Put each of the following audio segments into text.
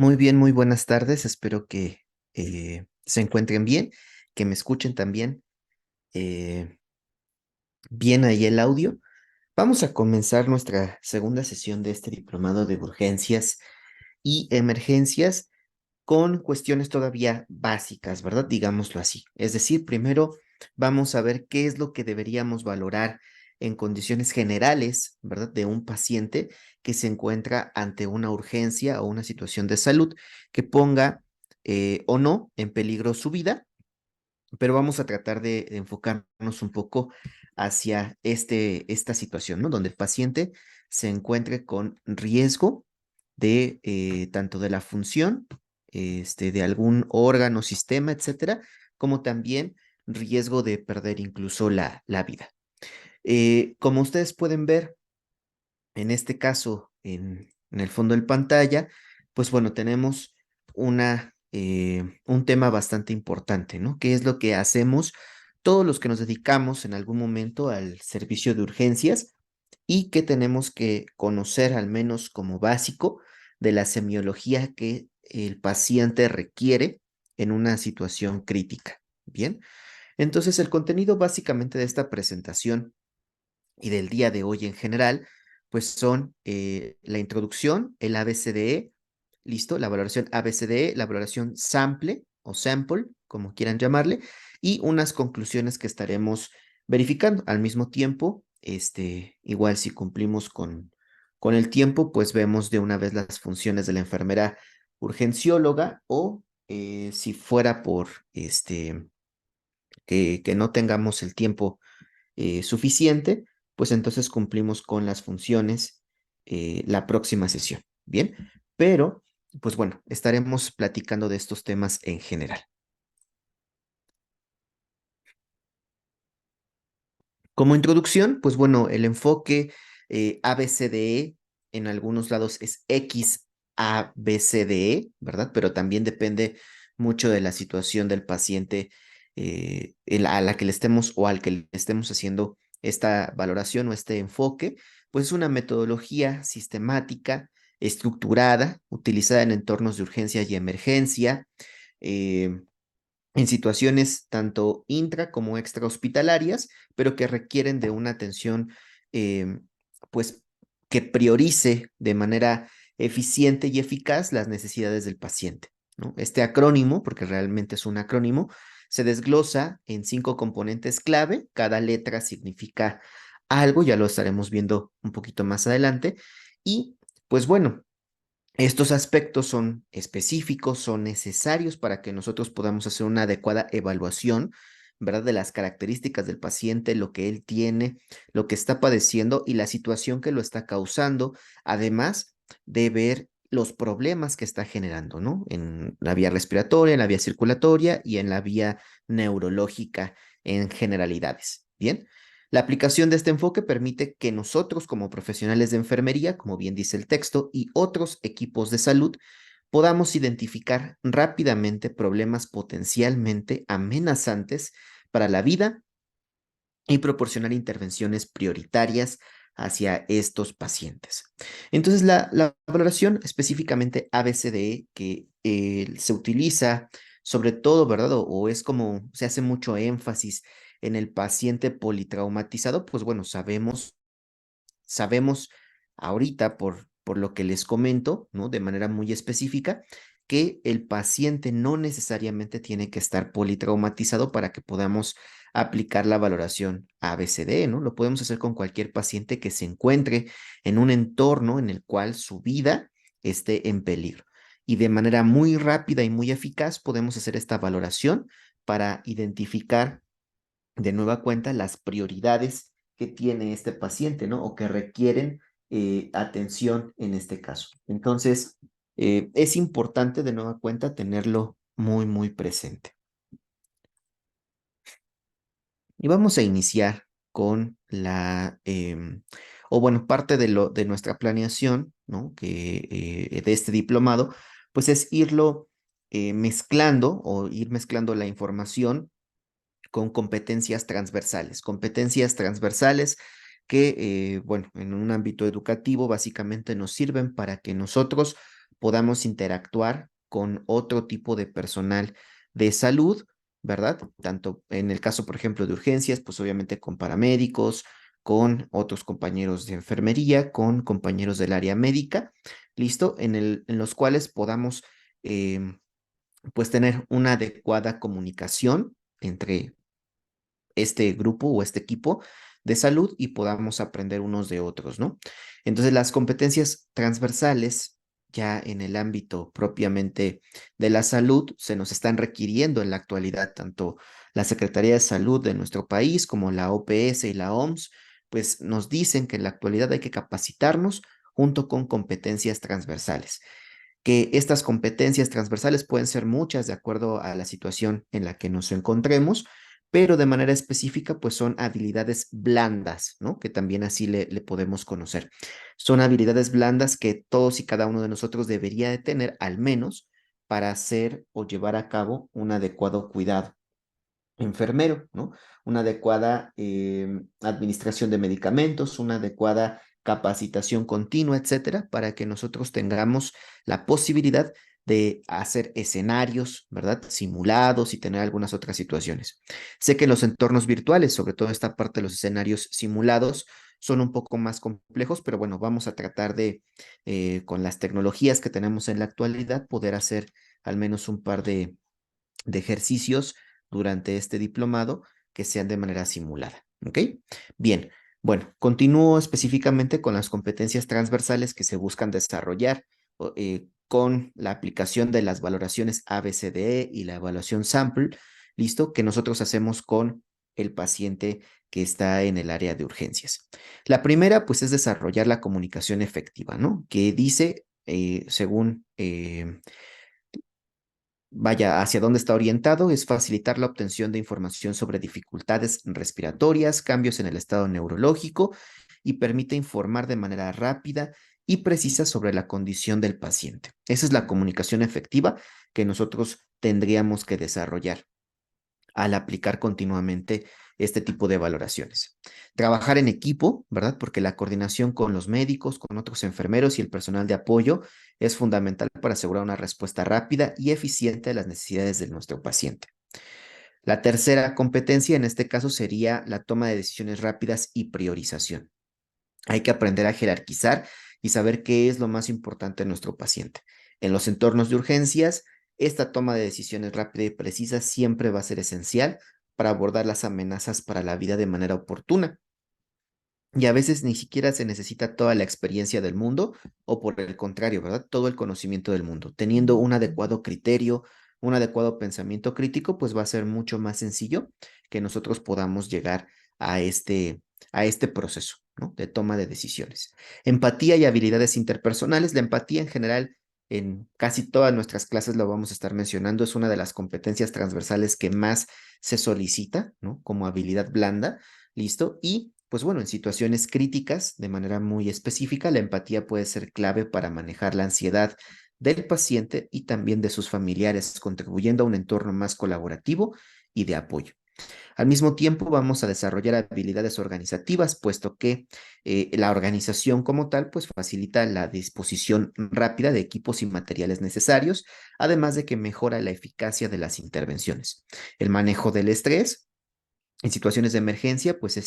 Muy bien, muy buenas tardes. Espero que se encuentren bien, que me escuchen también eh, bien ahí el audio. Vamos a comenzar nuestra segunda sesión de este diplomado de urgencias y emergencias con cuestiones todavía básicas, ¿verdad? Digámoslo así. Es decir, primero vamos a ver qué es lo que deberíamos valorar en condiciones generales, ¿verdad? De un paciente que se encuentra ante una urgencia o una situación de salud que ponga o no en peligro su vida, pero vamos a tratar de enfocarnos un poco hacia esta situación, ¿no? Donde el paciente se encuentre con riesgo de tanto de la función, de algún órgano, sistema, etcétera, como también riesgo de perder incluso la vida. Como ustedes pueden ver, en este caso, en el fondo del pantalla, pues bueno, tenemos un tema bastante importante, ¿no? ¿Qué es lo que hacemos todos los que nos dedicamos en algún momento al servicio de urgencias y que tenemos que conocer al menos como básico de la semiología que el paciente requiere en una situación crítica? Bien, entonces el contenido básicamente de esta presentación y del día de hoy en general, pues son la introducción, el ABCDE, listo, la valoración ABCDE, la valoración sample o sample, como quieran llamarle, y unas conclusiones que estaremos verificando al mismo tiempo. Igual si cumplimos con el tiempo, pues vemos de una vez las funciones de la enfermera urgencióloga o si fuera por que no tengamos el tiempo suficiente, pues entonces cumplimos con las funciones la próxima sesión. Bien, pero pues bueno, estaremos platicando de estos temas en general. Como introducción, pues bueno, el enfoque ABCDE en algunos lados es XABCDE, ¿verdad? Pero también depende mucho de la situación del paciente a la que le estemos o al que le estemos haciendo esta valoración o este enfoque, pues es una metodología sistemática, estructurada, utilizada en entornos de urgencia y emergencia. eh, en situaciones tanto intra como extrahospitalarias, pero que requieren de una atención, pues, que priorice de manera eficiente y eficaz las necesidades del paciente, ¿no? Este acrónimo, porque realmente es un acrónimo, se desglosa en 5 componentes clave. Cada letra significa algo, ya lo estaremos viendo un poquito más adelante. Y, pues bueno, estos aspectos son específicos, son necesarios para que nosotros podamos hacer una adecuada evaluación, ¿verdad? De las características del paciente, lo que él tiene, lo que está padeciendo y la situación que lo está causando, además de ver los problemas que está generando, ¿no? En la vía respiratoria, en la vía circulatoria y en la vía neurológica en generalidades. Bien. La aplicación de este enfoque permite que nosotros como profesionales de enfermería, como bien dice el texto, y otros equipos de salud, podamos identificar rápidamente problemas potencialmente amenazantes para la vida y proporcionar intervenciones prioritarias hacia estos pacientes. Entonces, la valoración específicamente ABCDE que se utiliza sobre todo, ¿verdad? O es como se hace mucho énfasis en el paciente politraumatizado, pues bueno, sabemos ahorita por lo que les comento, ¿no? De manera muy específica, que el paciente no necesariamente tiene que estar politraumatizado para que podamos aplicar la valoración ABCD, ¿no? Lo podemos hacer con cualquier paciente que se encuentre en un entorno en el cual su vida esté en peligro. Y de manera muy rápida y muy eficaz podemos hacer esta valoración para identificar de nueva cuenta las prioridades que tiene este paciente, ¿no? O que requieren atención en este caso. Entonces, es importante de nueva cuenta tenerlo muy, muy presente. Y vamos a iniciar con o bueno, parte de nuestra planeación, ¿no? De este diplomado, pues es irlo mezclando o ir mezclando la información con competencias transversales que, bueno, en un ámbito educativo básicamente nos sirven para que nosotros podamos interactuar con otro tipo de personal de salud, ¿verdad? Tanto en el caso, por ejemplo, de urgencias, pues obviamente con paramédicos, con otros compañeros de enfermería, con compañeros del área médica, ¿listo? En los cuales podamos, pues, tener una adecuada comunicación entre este grupo o este equipo de salud y podamos aprender unos de otros, ¿no? Entonces, las competencias transversales ya en el ámbito propiamente de la salud se nos están requiriendo en la actualidad, tanto la Secretaría de Salud de nuestro país como la OPS y la OMS, pues nos dicen que en la actualidad hay que capacitarnos junto con competencias transversales, que estas competencias transversales pueden ser muchas de acuerdo a la situación en la que nos encontremos, pero de manera específica, pues son habilidades blandas, ¿no? Que también así le podemos conocer. Son habilidades blandas que todos y cada uno de nosotros debería de tener, al menos, para hacer o llevar a cabo un adecuado cuidado enfermero, ¿no? Una adecuada administración de medicamentos, una adecuada capacitación continua, etcétera, para que nosotros tengamos la posibilidad de hacer escenarios, ¿verdad? Simulados y tener algunas otras situaciones. Sé que los entornos virtuales, sobre todo esta parte de los escenarios simulados, son un poco más complejos, pero bueno, vamos a tratar de, con las tecnologías que tenemos en la actualidad, poder hacer al menos un par de ejercicios durante este diplomado que sean de manera simulada. ¿Ok? Bien, bueno, continúo específicamente con las competencias transversales que se buscan desarrollar con la aplicación de las valoraciones ABCDE y la evaluación sample, listo, que nosotros hacemos con el paciente que está en el área de urgencias. La primera, pues, es desarrollar la comunicación efectiva, ¿no? Que dice, según vaya, hacia dónde está orientado es facilitar la obtención de información sobre dificultades respiratorias, cambios en el estado neurológico y permite informar de manera rápida y precisa sobre la condición del paciente. Esa es la comunicación efectiva que nosotros tendríamos que desarrollar al aplicar continuamente este tipo de valoraciones. Trabajar en equipo, ¿verdad? Porque la coordinación con los médicos, con otros enfermeros y el personal de apoyo es fundamental para asegurar una respuesta rápida y eficiente a las necesidades de nuestro paciente. La tercera competencia en este caso sería la toma de decisiones rápidas y priorización. Hay que aprender a jerarquizar y saber qué es lo más importante en nuestro paciente. En los entornos de urgencias, esta toma de decisiones rápida y precisa siempre va a ser esencial para abordar las amenazas para la vida de manera oportuna. Y a veces ni siquiera se necesita toda la experiencia del mundo o por el contrario, ¿verdad? Todo el conocimiento del mundo. Teniendo un adecuado criterio, un adecuado pensamiento crítico, pues va a ser mucho más sencillo que nosotros podamos llegar a este proceso, ¿no? De toma de decisiones. Empatía y habilidades interpersonales. La empatía en general, en casi todas nuestras clases lo vamos a estar mencionando, es una de las competencias transversales que más se solicita, ¿no? Como habilidad blanda. ¿Listo? Y pues bueno, en situaciones críticas, de manera muy específica, la empatía puede ser clave para manejar la ansiedad del paciente y también de sus familiares, contribuyendo a un entorno más colaborativo y de apoyo. Al mismo tiempo, vamos a desarrollar habilidades organizativas, puesto que la organización como tal, pues facilita la disposición rápida de equipos y materiales necesarios, además de que mejora la eficacia de las intervenciones. El manejo del estrés en situaciones de emergencia, pues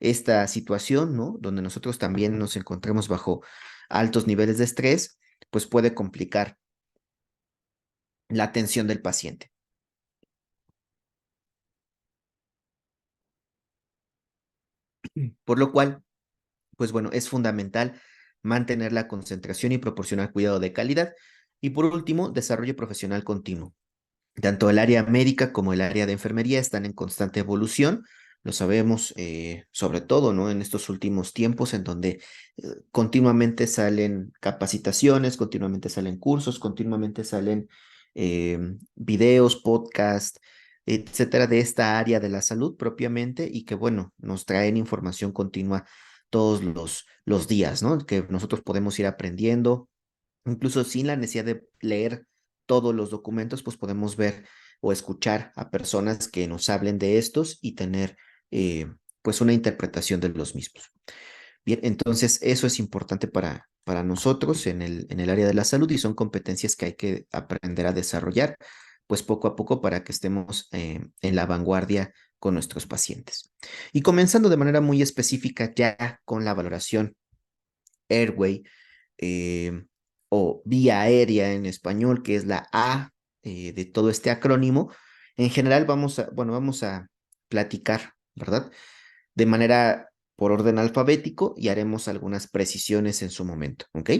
esta situación, ¿no? Donde nosotros también nos encontremos bajo altos niveles de estrés, pues puede complicar la atención del paciente. Por lo cual, pues bueno, es fundamental mantener la concentración y proporcionar cuidado de calidad. Y por último, desarrollo profesional continuo. Tanto el área médica como el área de enfermería están en constante evolución. Lo sabemos, sobre todo, ¿no? En estos últimos tiempos en donde continuamente salen capacitaciones, continuamente salen cursos, continuamente salen videos, podcast, etcétera, de esta área de la salud propiamente y que, bueno, nos traen información continua todos los días, ¿no? Que nosotros podemos ir aprendiendo incluso sin la necesidad de leer todos los documentos, pues podemos ver o escuchar a personas que nos hablen de estos y tener pues una interpretación de los mismos. Bien, entonces eso es importante para nosotros en el área de la salud y son competencias que hay que aprender a desarrollar, pues poco a poco para que estemos en la vanguardia con nuestros pacientes. Y comenzando de manera muy específica ya con la valoración airway eh, o vía aérea en español, que es la A de todo este acrónimo, en general vamos a platicar, ¿verdad? De manera por orden alfabético y haremos algunas precisiones en su momento, ¿ok?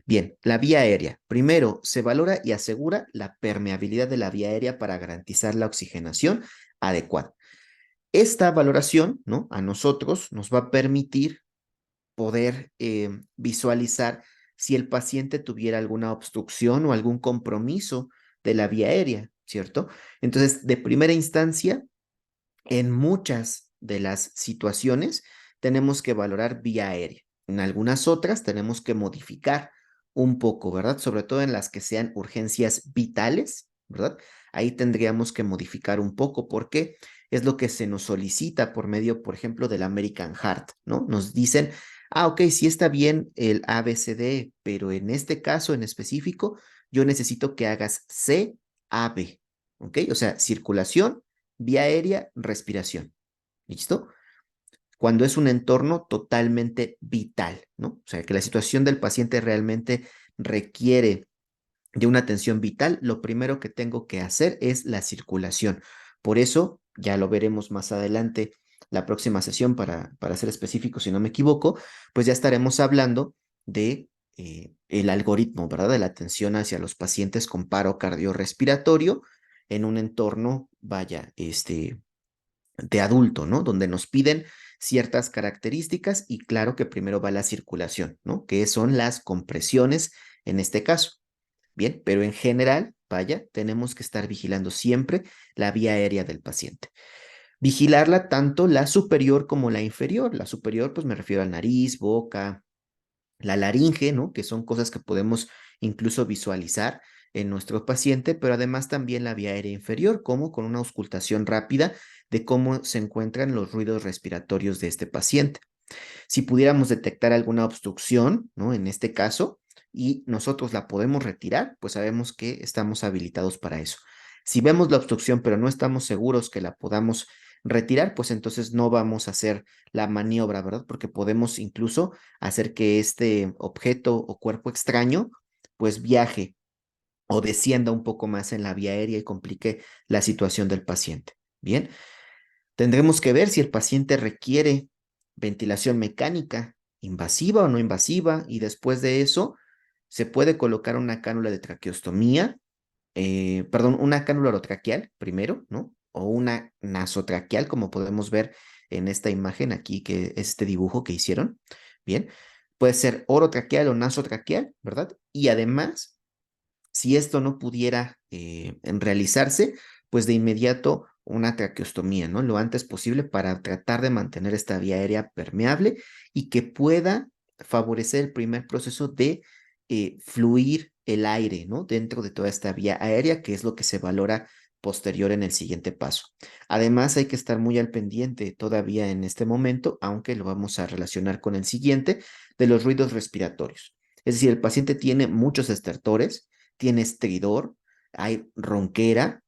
Bien, la vía aérea. Primero, se valora y asegura la permeabilidad de la vía aérea para garantizar la oxigenación adecuada. Esta valoración, ¿no? A nosotros nos va a permitir poder visualizar si el paciente tuviera alguna obstrucción o algún compromiso de la vía aérea, ¿cierto? Entonces, de primera instancia, en muchas de las situaciones tenemos que valorar vía aérea. En algunas otras tenemos que modificar un poco, ¿verdad? Sobre todo en las que sean urgencias vitales, ¿verdad? Ahí tendríamos que modificar un poco porque es lo que se nos solicita por medio, por ejemplo, del American Heart, ¿no? Nos dicen, ok, sí está bien el ABCD, pero en este caso en específico, yo necesito que hagas CAB, ¿ok? O sea, circulación, vía aérea, respiración. ¿Listo? Cuando es un entorno totalmente vital, ¿no? O sea, que la situación del paciente realmente requiere de una atención vital, lo primero que tengo que hacer es la circulación. Por eso, ya lo veremos más adelante, la próxima sesión, para ser específico, si no me equivoco, pues ya estaremos hablando de el algoritmo, ¿verdad? De la atención hacia los pacientes con paro cardiorrespiratorio en un entorno, vaya, de adulto, ¿no? Donde nos piden ciertas características y claro que primero va la circulación, ¿no? Que son las compresiones en este caso. Bien, pero en general, vaya, tenemos que estar vigilando siempre la vía aérea del paciente. Vigilarla tanto la superior como la inferior. La superior, pues me refiero al nariz, boca, la laringe, ¿no? Que son cosas que podemos incluso visualizar en nuestro paciente, pero además también la vía aérea inferior, como con una auscultación rápida de cómo se encuentran los ruidos respiratorios de este paciente. Si pudiéramos detectar alguna obstrucción, ¿no? En este caso, y nosotros la podemos retirar, pues sabemos que estamos habilitados para eso. Si vemos la obstrucción, pero no estamos seguros que la podamos retirar, pues entonces no vamos a hacer la maniobra, ¿verdad? Porque podemos incluso hacer que este objeto o cuerpo extraño, pues viaje o descienda un poco más en la vía aérea y complique la situación del paciente. Bien, tendremos que ver si el paciente requiere ventilación mecánica, invasiva o no invasiva, y después de eso se puede colocar una cánula de traqueostomía, perdón, una cánula orotraqueal primero, ¿no? O una nasotraqueal, como podemos ver en esta imagen aquí, que es este dibujo que hicieron. Bien, puede ser orotraqueal o nasotraqueal, ¿verdad? Y además si esto no pudiera en realizarse, pues de inmediato una traqueostomía, ¿no? Lo antes posible para tratar de mantener esta vía aérea permeable y que pueda favorecer el primer proceso de fluir el aire, ¿no? Dentro de toda esta vía aérea, que es lo que se valora posterior en el siguiente paso. Además, hay que estar muy al pendiente todavía en este momento, aunque lo vamos a relacionar con el siguiente, de los ruidos respiratorios. Es decir, el paciente tiene muchos estertores, tiene estridor, hay ronquera,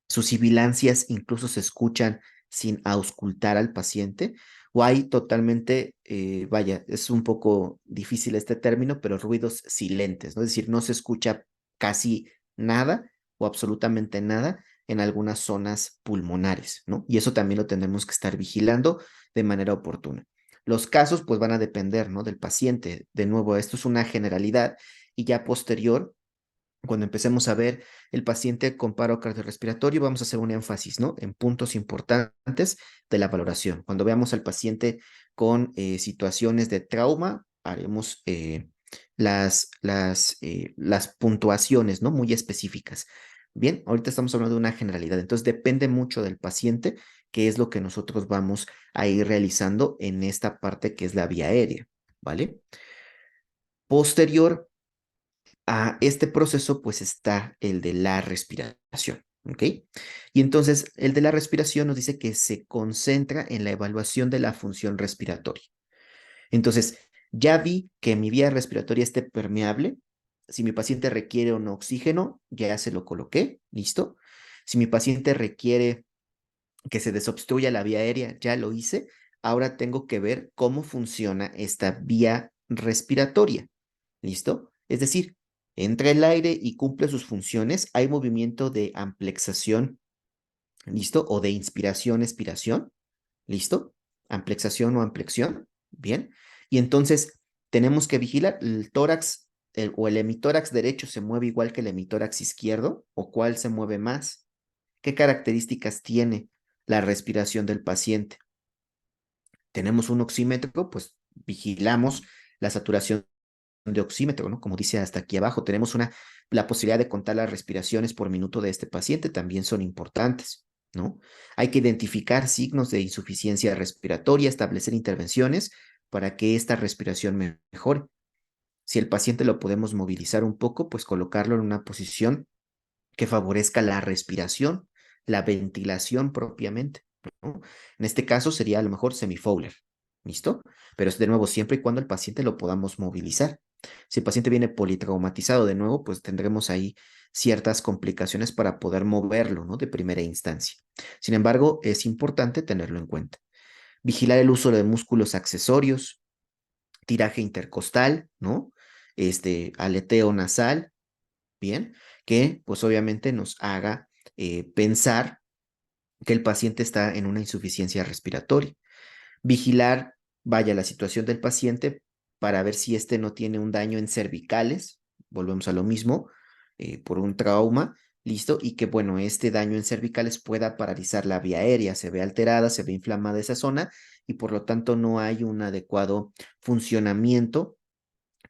sus sibilancias incluso se escuchan sin auscultar al paciente, o hay totalmente, vaya, es un poco difícil este término, pero ruidos silentes, ¿no? Es decir, no se escucha casi nada o absolutamente nada en algunas zonas pulmonares, ¿no? Y eso también lo tenemos que estar vigilando de manera oportuna. Los casos, pues, van a depender, ¿no? Del paciente. De nuevo, esto es una generalidad y ya posterior cuando empecemos a ver el paciente con paro cardiorrespiratorio, vamos a hacer un énfasis, ¿no? En puntos importantes de la valoración. Cuando veamos al paciente con situaciones de trauma, haremos las puntuaciones, ¿no? Muy específicas. Bien, ahorita estamos hablando de una generalidad, entonces depende mucho del paciente, qué es lo que nosotros vamos a ir realizando en esta parte que es la vía aérea, ¿vale? Posterior a este proceso, pues está el de la respiración, ¿ok? Y entonces, el de la respiración nos dice que se concentra en la evaluación de la función respiratoria. Entonces, ya vi que mi vía respiratoria esté permeable. Si mi paciente requiere un oxígeno, ya se lo coloqué, listo. Si mi paciente requiere que se desobstruya la vía aérea, ya lo hice. Ahora tengo que ver cómo funciona esta vía respiratoria, ¿listo? Es decir, entra el aire y cumple sus funciones. Hay movimiento de amplexación, ¿listo? O de inspiración, expiración, ¿listo? Amplexación o amplexión, bien. Y entonces tenemos que vigilar el tórax o el hemitórax derecho se mueve igual que el hemitórax izquierdo, o cuál se mueve más. ¿Qué características tiene la respiración del paciente? Tenemos un oxímetro, pues vigilamos la saturación de oxímetro, ¿no? Como dice hasta aquí abajo, tenemos la posibilidad de contar las respiraciones por minuto de este paciente, también son importantes, ¿no? Hay que identificar signos de insuficiencia respiratoria, establecer intervenciones para que esta respiración mejore. Si el paciente lo podemos movilizar un poco, pues colocarlo en una posición que favorezca la respiración, la ventilación propiamente, ¿no? En este caso sería a lo mejor semifowler, ¿listo? Pero es de nuevo siempre y cuando el paciente lo podamos movilizar. Si el paciente viene politraumatizado de nuevo, pues tendremos ahí ciertas complicaciones para poder moverlo, ¿no? De primera instancia. Sin embargo, es importante tenerlo en cuenta. Vigilar el uso de músculos accesorios, tiraje intercostal, ¿no? Aleteo nasal, bien, que pues obviamente nos haga pensar que el paciente está en una insuficiencia respiratoria. Vigilar, vaya, la situación del paciente para ver si este no tiene un daño en cervicales, volvemos a lo mismo, por un trauma, listo, y que bueno, este daño en cervicales pueda paralizar la vía aérea, se ve alterada, se ve inflamada esa zona y por lo tanto no hay un adecuado funcionamiento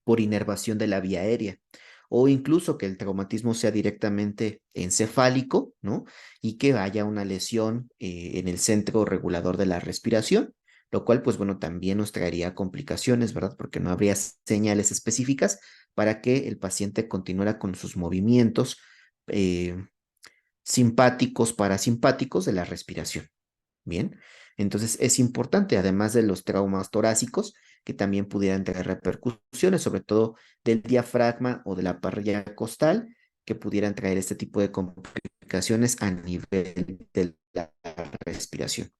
por inervación de la vía aérea, o incluso que el traumatismo sea directamente encefálico, ¿no? Y que haya una lesión en el centro regulador de la respiración, lo cual, pues bueno, también nos traería complicaciones, ¿verdad? Porque no habría señales específicas para que el paciente continuara con sus movimientos eh, simpáticos, parasimpáticos de la respiración. Bien, entonces es importante, además de los traumas torácicos, que también pudieran tener repercusiones, sobre todo del diafragma o de la parrilla costal, que pudieran traer este tipo de complicaciones a nivel de la respiración.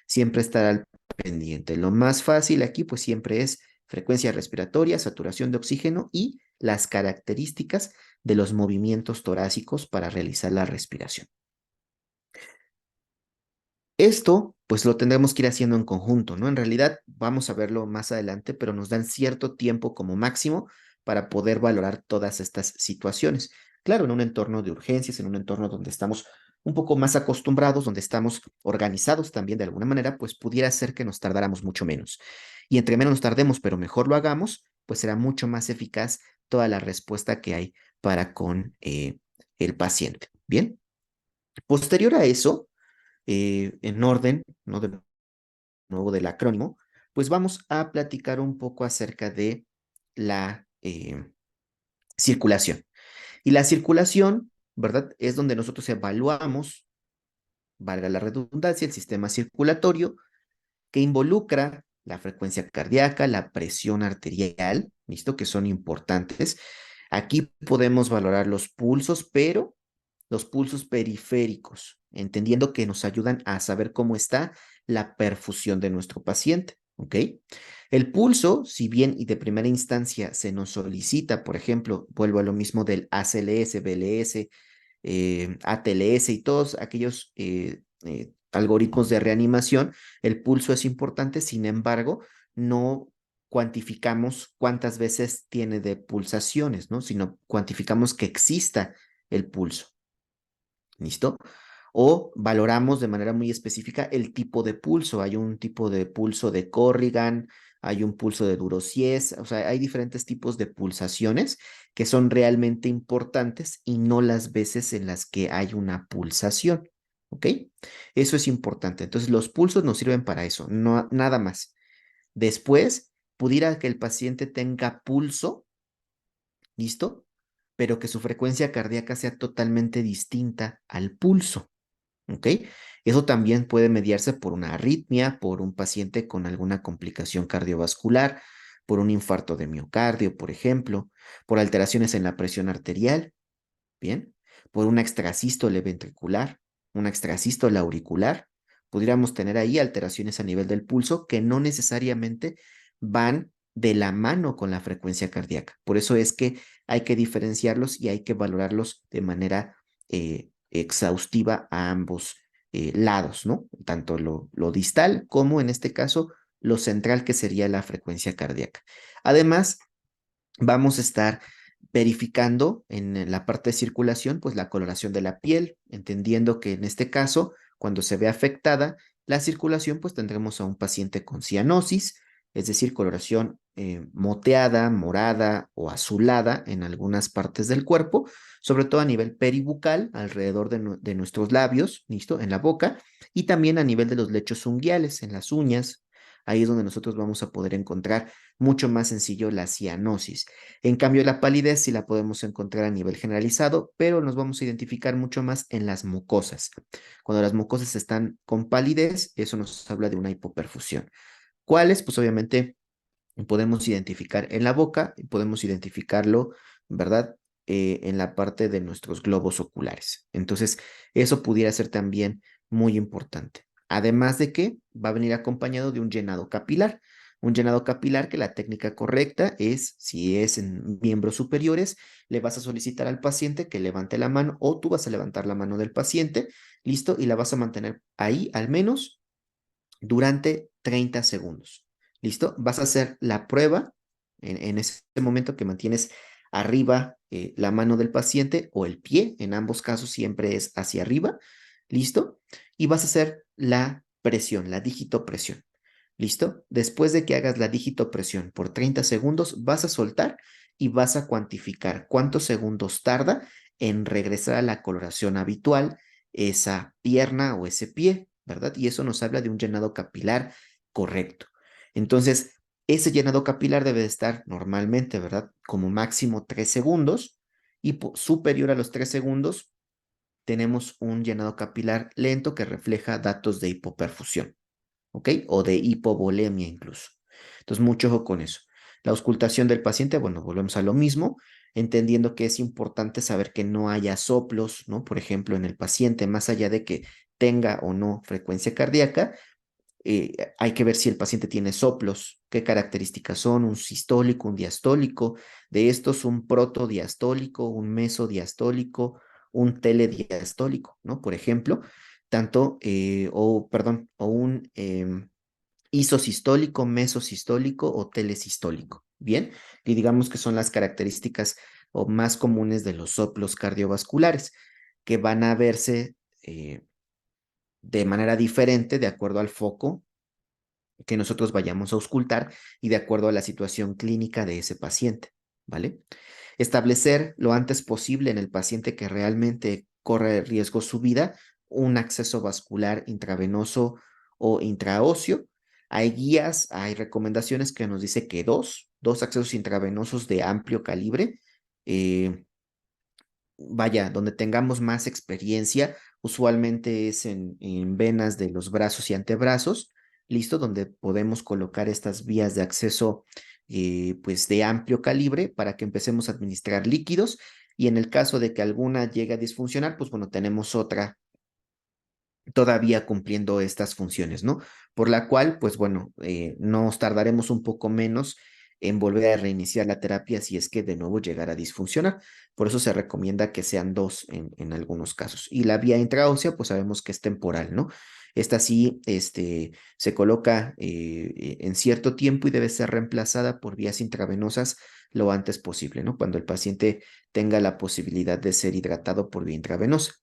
Siempre estar al pendiente. Lo más fácil aquí, pues siempre es frecuencia respiratoria, saturación de oxígeno y las características de los movimientos torácicos para realizar la respiración. Esto, pues lo tendremos que ir haciendo en conjunto, ¿no? En realidad vamos a verlo más adelante, pero nos dan cierto tiempo como máximo para poder valorar todas estas situaciones. Claro, en un entorno de urgencias, en un entorno donde estamos un poco más acostumbrados, donde estamos organizados también de alguna manera, pues pudiera ser que nos tardáramos mucho menos. Y entre menos nos tardemos, pero mejor lo hagamos, pues será mucho más eficaz toda la respuesta que hay para con el paciente. Bien, posterior a eso en orden, ¿no? De nuevo del acrónimo, pues vamos a platicar un poco acerca de la circulación. Y la circulación, ¿verdad? Es donde nosotros evaluamos, valga la redundancia, el sistema circulatorio que involucra la frecuencia cardíaca, la presión arterial, ¿listo? Que son importantes. Aquí podemos valorar los pulsos, pero los pulsos periféricos, entendiendo que nos ayudan a saber cómo está la perfusión de nuestro paciente, ¿ok? El pulso, si bien y de primera instancia se nos solicita, por ejemplo, vuelvo a lo mismo del ACLS, BLS, ATLS y todos aquellos algoritmos de reanimación, el pulso es importante, sin embargo, no cuantificamos cuántas veces tiene de pulsaciones, ¿no? Sino cuantificamos que exista el pulso. ¿Listo? O valoramos de manera muy específica el tipo de pulso. Hay un tipo de pulso de Corrigan, hay un pulso de Durosies, o sea, hay diferentes tipos de pulsaciones que son realmente importantes y no las veces en las que hay una pulsación. ¿Ok? Eso es importante. Entonces, los pulsos nos sirven para eso, no nada más. Después, pudiera que el paciente tenga pulso, ¿listo? Pero que su frecuencia cardíaca sea totalmente distinta al pulso. ¿ok? Eso también puede mediarse por una arritmia, por un paciente con alguna complicación cardiovascular, por un infarto de miocardio, por ejemplo, por alteraciones en la presión arterial, ¿bien? Por una extrasístole ventricular, una extrasístole auricular. Podríamos tener ahí alteraciones a nivel del pulso que no necesariamente van de la mano con la frecuencia cardíaca. Por eso es que hay que diferenciarlos y hay que valorarlos de manera exhaustiva a ambos lados, ¿no? Tanto lo distal como en este caso lo central que sería la frecuencia cardíaca. Además, vamos a estar verificando en la parte de circulación, pues la coloración de la piel, entendiendo que en este caso, cuando se ve afectada la circulación, pues tendremos a un paciente con cianosis, es decir, coloración moteada, morada o azulada en algunas partes del cuerpo, sobre todo a nivel peribucal, alrededor de nuestros labios, ¿listo? En la boca, y también a nivel de los lechos unguiales, en las uñas. Ahí es donde nosotros vamos a poder encontrar mucho más sencillo la cianosis. En cambio, la palidez sí la podemos encontrar a nivel generalizado, pero nos vamos a identificar mucho más en las mucosas. Cuando las mucosas están con palidez, eso nos habla de una hipoperfusión. ¿Cuáles? Pues obviamente podemos identificar en la boca y podemos identificarlo, ¿verdad? En la parte de nuestros globos oculares. Entonces, eso pudiera ser también muy importante. Además de que va a venir acompañado de un llenado capilar. Un llenado capilar que la técnica correcta es, si es en miembros superiores, le vas a solicitar al paciente que levante la mano o tú vas a levantar la mano del paciente, listo, y la vas a mantener ahí al menos durante 30 segundos. ¿Listo? Vas a hacer la prueba en ese momento que mantienes arriba la mano del paciente o el pie, en ambos casos siempre es hacia arriba. ¿Listo? Y vas a hacer la presión, la digitopresión. ¿Listo? Después de que hagas la digitopresión por 30 segundos, vas a soltar y vas a cuantificar cuántos segundos tarda en regresar a la coloración habitual esa pierna o ese pie, ¿verdad? Y eso nos habla de un llenado capilar correcto. Entonces, ese llenado capilar debe de estar normalmente, ¿verdad? Como máximo 3 segundos y superior a los 3 segundos tenemos un llenado capilar lento que refleja datos de hipoperfusión. ¿Ok? O de hipovolemia incluso. Entonces, mucho ojo con eso. La auscultación del paciente, bueno, volvemos a lo mismo, entendiendo que es importante saber que no haya soplos, ¿no? Por ejemplo, en el paciente, más allá de que tenga o no frecuencia cardíaca, hay que ver si el paciente tiene soplos, qué características son, un sistólico, un diastólico, de estos un protodiastólico, un mesodiastólico, un telediastólico, ¿no? Por ejemplo, tanto, perdón, o un isosistólico, mesosistólico o telesistólico. Bien, y digamos que son las características o más comunes de los soplos cardiovasculares, que van a verse de manera diferente de acuerdo al foco que nosotros vayamos a auscultar y de acuerdo a la situación clínica de ese paciente, ¿vale? Establecer lo antes posible en el paciente que realmente corre riesgo su vida un acceso vascular intravenoso o intraóseo. Hay guías, hay recomendaciones que nos dice que dos accesos intravenosos de amplio calibre, eh, vaya, donde tengamos más experiencia, usualmente es en venas de los brazos y antebrazos, listo, donde podemos colocar estas vías de acceso pues de amplio calibre para que empecemos a administrar líquidos y en el caso de que alguna llegue a disfuncionar, pues bueno, tenemos otra todavía cumpliendo estas funciones, ¿no? Por la cual, pues bueno, nos tardaremos un poco menos en volver a reiniciar la terapia si es que de nuevo llegara a disfuncionar. Por eso se recomienda que sean dos en algunos casos. Y la vía intraósea, pues sabemos que es temporal, ¿no? Esta sí, se coloca en cierto tiempo y debe ser reemplazada por vías intravenosas lo antes posible, ¿no? Cuando el paciente tenga la posibilidad de ser hidratado por vía intravenosa.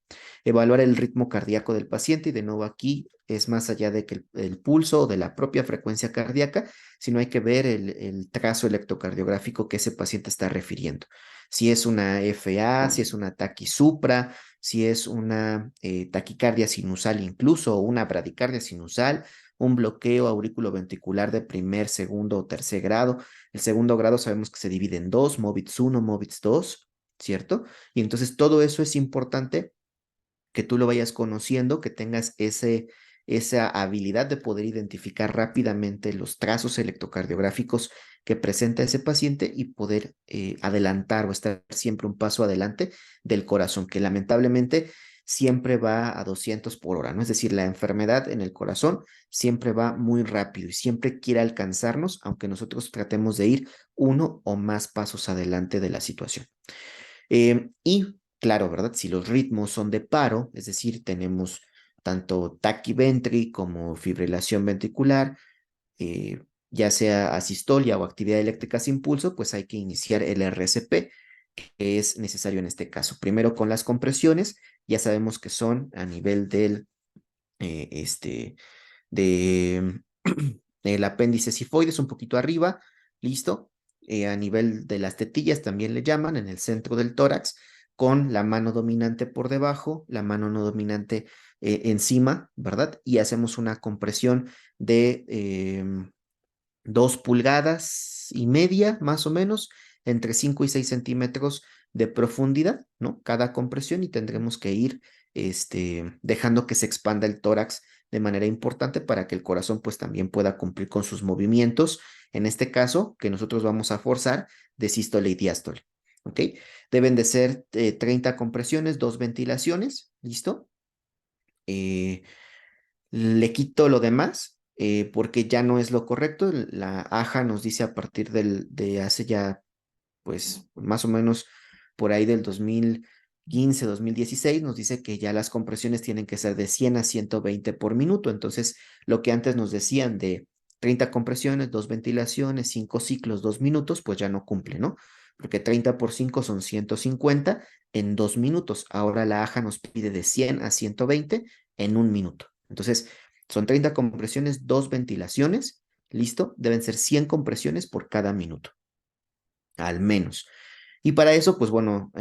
Evaluar el ritmo cardíaco del paciente y de nuevo aquí es más allá de que el pulso o de la propia frecuencia cardíaca, sino hay que ver el trazo electrocardiográfico que ese paciente está refiriendo. Si es una FA, si es una taquisupra, si es una taquicardia sinusal incluso o una bradicardia sinusal, un bloqueo auriculoventricular de primer, segundo o tercer grado. El segundo grado sabemos que se divide en dos, MOVITS 1, MOVITS 2, ¿cierto? Y entonces todo eso es importante que tú lo vayas conociendo, que tengas esa habilidad de poder identificar rápidamente los trazos electrocardiográficos que presenta ese paciente y poder adelantar o estar siempre un paso adelante del corazón, que lamentablemente siempre va a 200 por hora, ¿no? Es decir, la enfermedad en el corazón siempre va muy rápido y siempre quiere alcanzarnos, aunque nosotros tratemos de ir uno o más pasos adelante de la situación. Y claro, ¿verdad? Si los ritmos son de paro, es decir, tenemos tanto taquiventri como fibrilación ventricular, eh, ya sea asistolia o actividad eléctrica sin pulso, pues hay que iniciar el RCP, que es necesario en este caso. Primero con las compresiones, ya sabemos que son a nivel eh, este, de el apéndice sifoides un poquito arriba, listo. A nivel de las tetillas también le llaman, en el centro del tórax, con la mano dominante por debajo, la mano no dominante encima, ¿verdad? Y hacemos una compresión de 2,5 pulgadas, más o menos, entre 5 y 6 centímetros de profundidad, ¿no? Cada compresión y tendremos que ir dejando que se expanda el tórax de manera importante para que el corazón pues también pueda cumplir con sus movimientos, en este caso, que nosotros vamos a forzar de sístole y diástole, ¿ok? Deben de ser 30 compresiones, 2 ventilaciones, ¿listo? Eh, Le quito lo demás porque ya no es lo correcto. La AJA nos dice a partir de hace ya, pues, más o menos por ahí del 2015, 2016, nos dice que ya las compresiones tienen que ser de 100 a 120 por minuto. Entonces, lo que antes nos decían de 30 compresiones, 2 ventilaciones, 5 ciclos, 2 minutos, pues ya no cumple, ¿no? Porque 30 por 5 son 150 en 2 minutos. Ahora la AJA nos pide de 100 a 120 en 1 minuto. Entonces, son 30 compresiones, 2 ventilaciones, ¿listo? Deben ser 100 compresiones por cada minuto, al menos. Y para eso, pues bueno,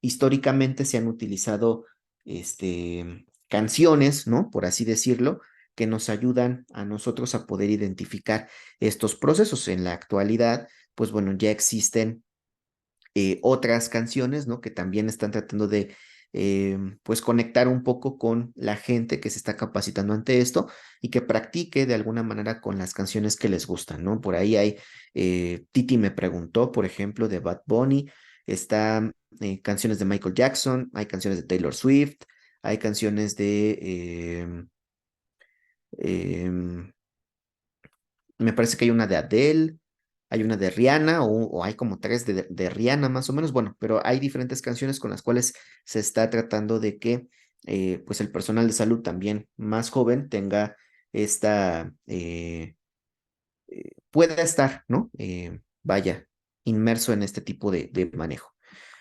históricamente se han utilizado canciones, ¿no? Por así decirlo, que nos ayudan a nosotros a poder identificar estos procesos. En la actualidad, pues bueno, ya existen otras canciones, ¿no? Que también están tratando de, pues, conectar un poco con la gente que se está capacitando ante esto y que practique de alguna manera con las canciones que les gustan, ¿no? Por ahí hay, Titi me preguntó, por ejemplo, de Bad Bunny, están canciones de Michael Jackson, hay canciones de Taylor Swift, hay canciones em, me parece que hay una de Adele, hay una de Rihanna o hay como tres de Rihanna más o menos. Bueno, pero hay diferentes canciones con las cuales se está tratando de que pues el personal de salud también más joven tenga esta, pueda estar, ¿no? Vaya, inmerso en este tipo de manejo.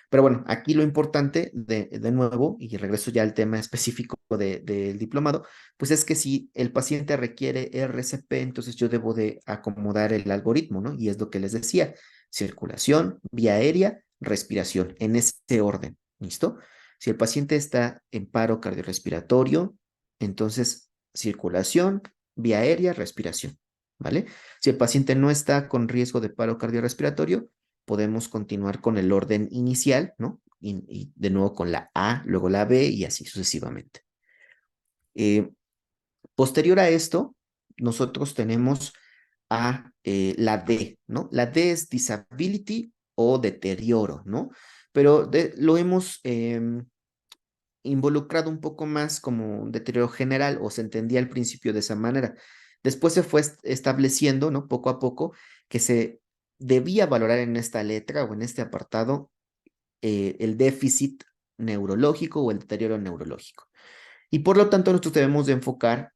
Pero bueno, aquí lo importante de nuevo, y regreso ya al tema específico del diplomado, pues es que si el paciente requiere RCP, entonces yo debo de acomodar el algoritmo, ¿no? Y es lo que les decía, circulación, vía aérea, respiración, en ese orden, ¿listo? Si el paciente está en paro cardiorrespiratorio, entonces circulación, vía aérea, respiración, ¿vale? Si el paciente no está con riesgo de paro cardiorrespiratorio, podemos continuar con el orden inicial, ¿no? Y de nuevo con la A, luego la B y así sucesivamente. Eh, Posterior a esto, nosotros tenemos a la D, ¿no? La D es disability o deterioro, ¿no? Pero lo hemos involucrado un poco más como un deterioro general o se entendía al principio de esa manera. Después se fue estableciendo, ¿no? Poco a poco que se debía valorar en esta letra o en este apartado el déficit neurológico o el deterioro neurológico. Y por lo tanto nosotros debemos de enfocar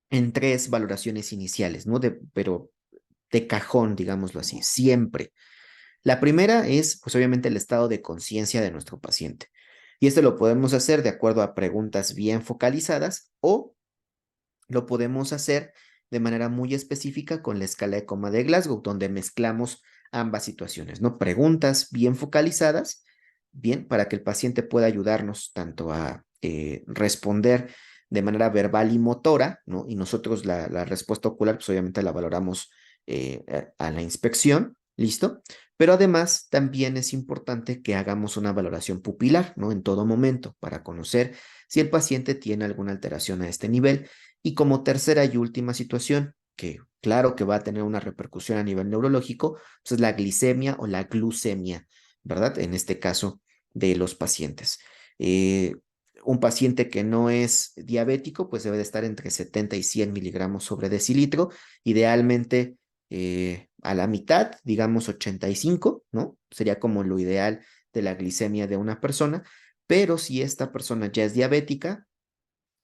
en tres valoraciones iniciales, ¿no? Pero de cajón, digámoslo así, siempre. La primera es, pues obviamente, el estado de conciencia de nuestro paciente. Y esto lo podemos hacer de acuerdo a preguntas bien focalizadas o lo podemos hacer de manera muy específica con la escala de coma de Glasgow, donde mezclamos ambas situaciones, ¿no? Preguntas bien focalizadas, bien, para que el paciente pueda ayudarnos tanto a responder de manera verbal y motora, ¿no? Y nosotros la respuesta ocular, pues obviamente la valoramos a la inspección, ¿Listo? Pero además también es importante que hagamos una valoración pupilar, ¿no? En todo momento para conocer si el paciente tiene alguna alteración a este nivel. Y como tercera y última situación, que claro que va a tener una repercusión a nivel neurológico, pues es la glicemia o la glucemia, ¿verdad? En este caso de los pacientes. Eh, un paciente que no es diabético, pues debe de estar entre 70 y 100 miligramos sobre decilitro, idealmente a la mitad, digamos 85, ¿no? Sería como lo ideal de la glicemia de una persona, pero si esta persona ya es diabética,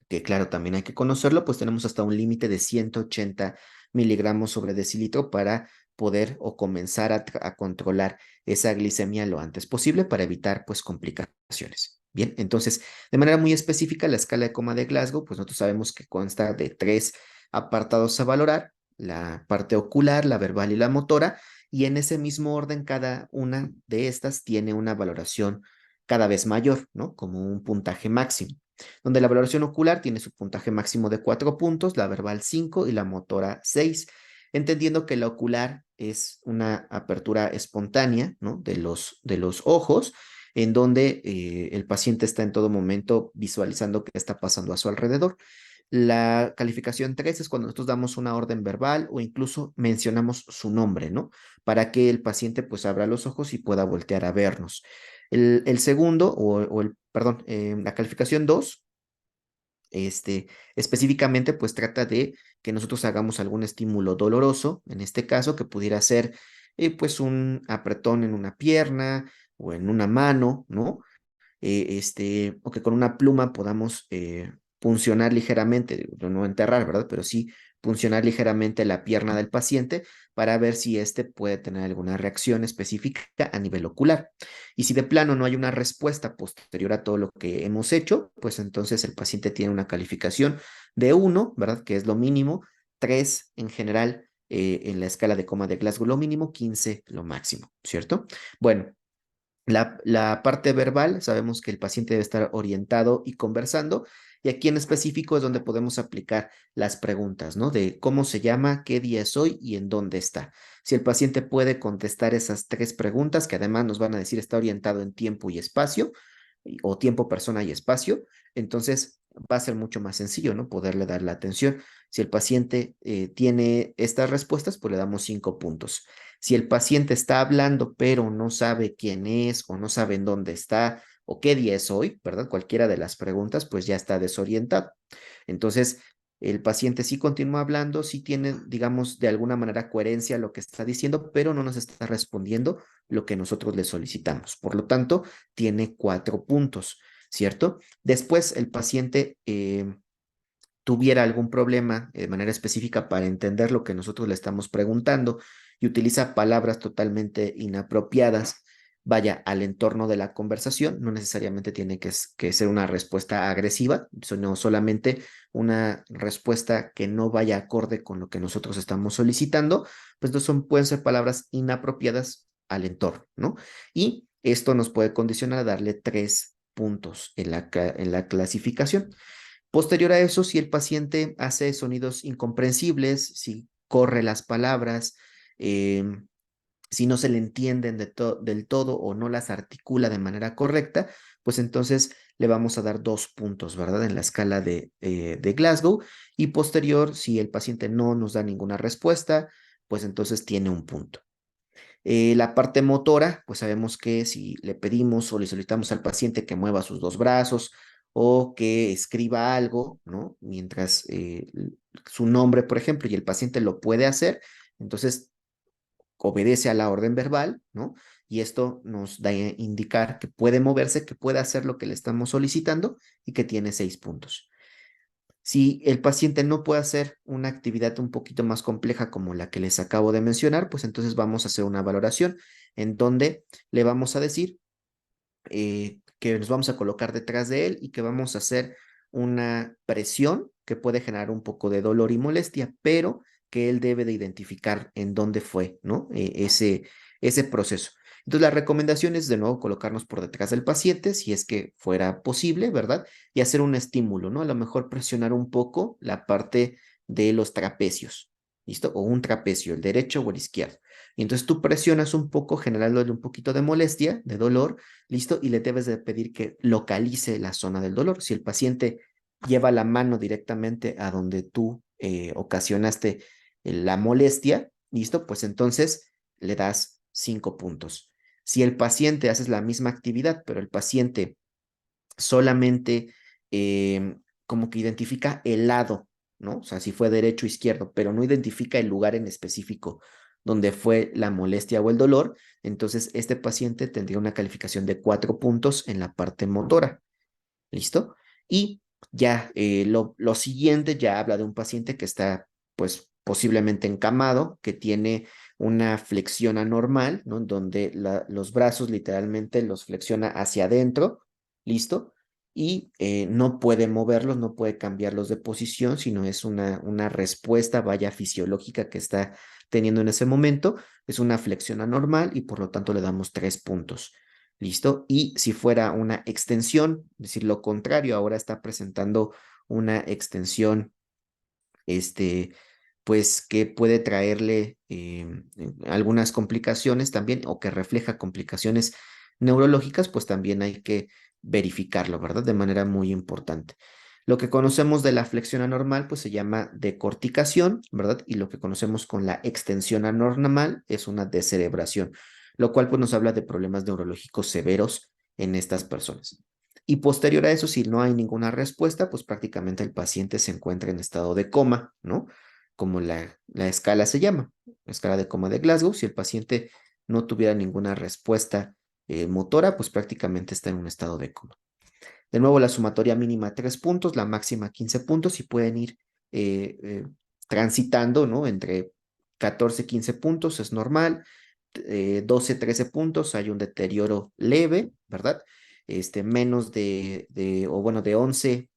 que claro, también hay que conocerlo, pues tenemos hasta un límite de 180 miligramos sobre decilitro para poder o comenzar a controlar esa glicemia lo antes posible para evitar pues complicaciones. Bien, entonces, de manera muy específica, la escala de coma de Glasgow, pues nosotros sabemos que consta de tres apartados a valorar, la parte ocular, la verbal y la motora, y en ese mismo orden cada una de estas tiene una valoración cada vez mayor, ¿no? Como un puntaje máximo donde la valoración ocular tiene su puntaje máximo de 4 puntos, la verbal 5 y la motora 6, entendiendo que la ocular es una apertura espontánea, ¿no? De los ojos, en donde el paciente está en todo momento visualizando qué está pasando a su alrededor. La calificación 3 es cuando nosotros damos una orden verbal o incluso mencionamos su nombre, ¿no? Para que el paciente pues abra los ojos y pueda voltear a vernos. El segundo, perdón, la calificación 2 específicamente, pues trata de que nosotros hagamos algún estímulo doloroso, en este caso, que pudiera ser, pues, un apretón en una pierna o en una mano, ¿no? O que con una pluma podamos puncionar ligeramente, no enterrar, ¿verdad? Pero sí puncionar ligeramente la pierna del paciente para ver si éste puede tener alguna reacción específica a nivel ocular. Y si de plano no hay una respuesta posterior a todo lo que hemos hecho, pues entonces el paciente tiene una calificación de 1, ¿verdad? Que es lo mínimo, 3 en general en la escala de coma de Glasgow lo mínimo, 15 lo máximo, ¿cierto? Bueno, la parte verbal, sabemos que el paciente debe estar orientado y conversando, y aquí en específico es donde podemos aplicar las preguntas, ¿no? De cómo se llama, qué día es hoy y en dónde está. Si el paciente puede contestar esas tres preguntas, que además nos van a decir está orientado en tiempo y espacio, o tiempo, persona y espacio, entonces va a ser mucho más sencillo, ¿no? Poderle dar la atención. Si el paciente tiene estas respuestas, pues le damos 5 puntos. Si el paciente está hablando, pero no sabe quién es o no sabe en dónde está o qué día es hoy, ¿verdad? Cualquiera de las preguntas, pues ya está desorientado. Entonces, el paciente sí continúa hablando, sí tiene, digamos, de alguna manera coherencia lo que está diciendo, pero no nos está respondiendo lo que nosotros le solicitamos. Por lo tanto, tiene 4 puntos, ¿cierto? Después, el paciente tuviera algún problema de manera específica para entender lo que nosotros le estamos preguntando y utiliza palabras totalmente inapropiadas, vaya al entorno de la conversación, no necesariamente tiene que ser una respuesta agresiva, sino solamente una respuesta que no vaya acorde con lo que nosotros estamos solicitando, pues no son, pueden ser palabras inapropiadas al entorno, ¿no? Y esto nos puede condicionar a darle 3 puntos en la clasificación. Posterior a eso, si el paciente hace sonidos incomprensibles, si corre las palabras, si no se le entienden del todo o no las articula de manera correcta, pues entonces le vamos a dar 2 puntos, ¿verdad? En la escala de Glasgow. Y posterior, si el paciente no nos da ninguna respuesta, pues entonces tiene un punto. La parte motora, pues sabemos que si le pedimos o le solicitamos al paciente que mueva sus dos brazos o que escriba algo, ¿no? Mientras su nombre, por ejemplo, y el paciente lo puede hacer, entonces obedece a la orden verbal, ¿no? Y esto nos da a indicar que puede moverse, que puede hacer lo que le estamos solicitando y que tiene 6 puntos. Si el paciente no puede hacer una actividad un poquito más compleja como la que les acabo de mencionar, pues entonces vamos a hacer una valoración en donde le vamos a decir que nos vamos a colocar detrás de él y que vamos a hacer una presión que puede generar un poco de dolor y molestia, pero que él debe de identificar en dónde fue, ¿no? Ese proceso. Entonces, la recomendación es de nuevo colocarnos por detrás del paciente, si es que fuera posible, ¿verdad? Y hacer un estímulo, ¿no? A lo mejor presionar un poco la parte de los trapecios. ¿listo? O un trapecio, el derecho o el izquierdo. Y entonces tú presionas un poco, generándole un poquito de molestia, de dolor, ¿listo? Y le debes de pedir que localice la zona del dolor. Si el paciente lleva la mano directamente a donde tú ocasionaste la molestia, ¿listo? Pues entonces le das 5 puntos. Si el paciente haces la misma actividad, pero el paciente solamente como que identifica el lado, ¿no? O sea, si fue derecho o izquierdo, pero no identifica el lugar en específico donde fue la molestia o el dolor, entonces este paciente tendría una calificación de 4 puntos en la parte motora. ¿Listo? Y ya lo siguiente ya habla de un paciente que está, pues, posiblemente encamado, que tiene una flexión anormal, ¿no? En donde los brazos literalmente los flexiona hacia adentro, ¿listo? Y no puede moverlos, no puede cambiarlos de posición, sino es una respuesta, vaya, fisiológica que está teniendo en ese momento. Es una flexión anormal y por lo tanto le damos 3 puntos. ¿Listo? Y si fuera una extensión, es decir, lo contrario, ahora está presentando una extensión, este, pues que puede traerle algunas complicaciones también o que refleja complicaciones neurológicas, pues también hay que verificarlo, ¿verdad? De manera muy importante. Lo que conocemos de la flexión anormal, pues se llama decorticación, ¿verdad? Y lo que conocemos con la extensión anormal es una descerebración, lo cual pues nos habla de problemas neurológicos severos en estas personas. Y posterior a eso, si no hay ninguna respuesta, pues prácticamente el paciente se encuentra en estado de coma, ¿no? Como la escala se llama, la escala de coma de Glasgow. Si el paciente no tuviera ninguna respuesta motora, pues prácticamente está en un estado de coma. De nuevo, la sumatoria mínima 3 puntos, la máxima 15 puntos y pueden ir eh, eh, transitando, ¿no? Entre 14, 15 puntos es normal, 12, 13 puntos hay un deterioro leve, ¿verdad? Menos o bueno, de 11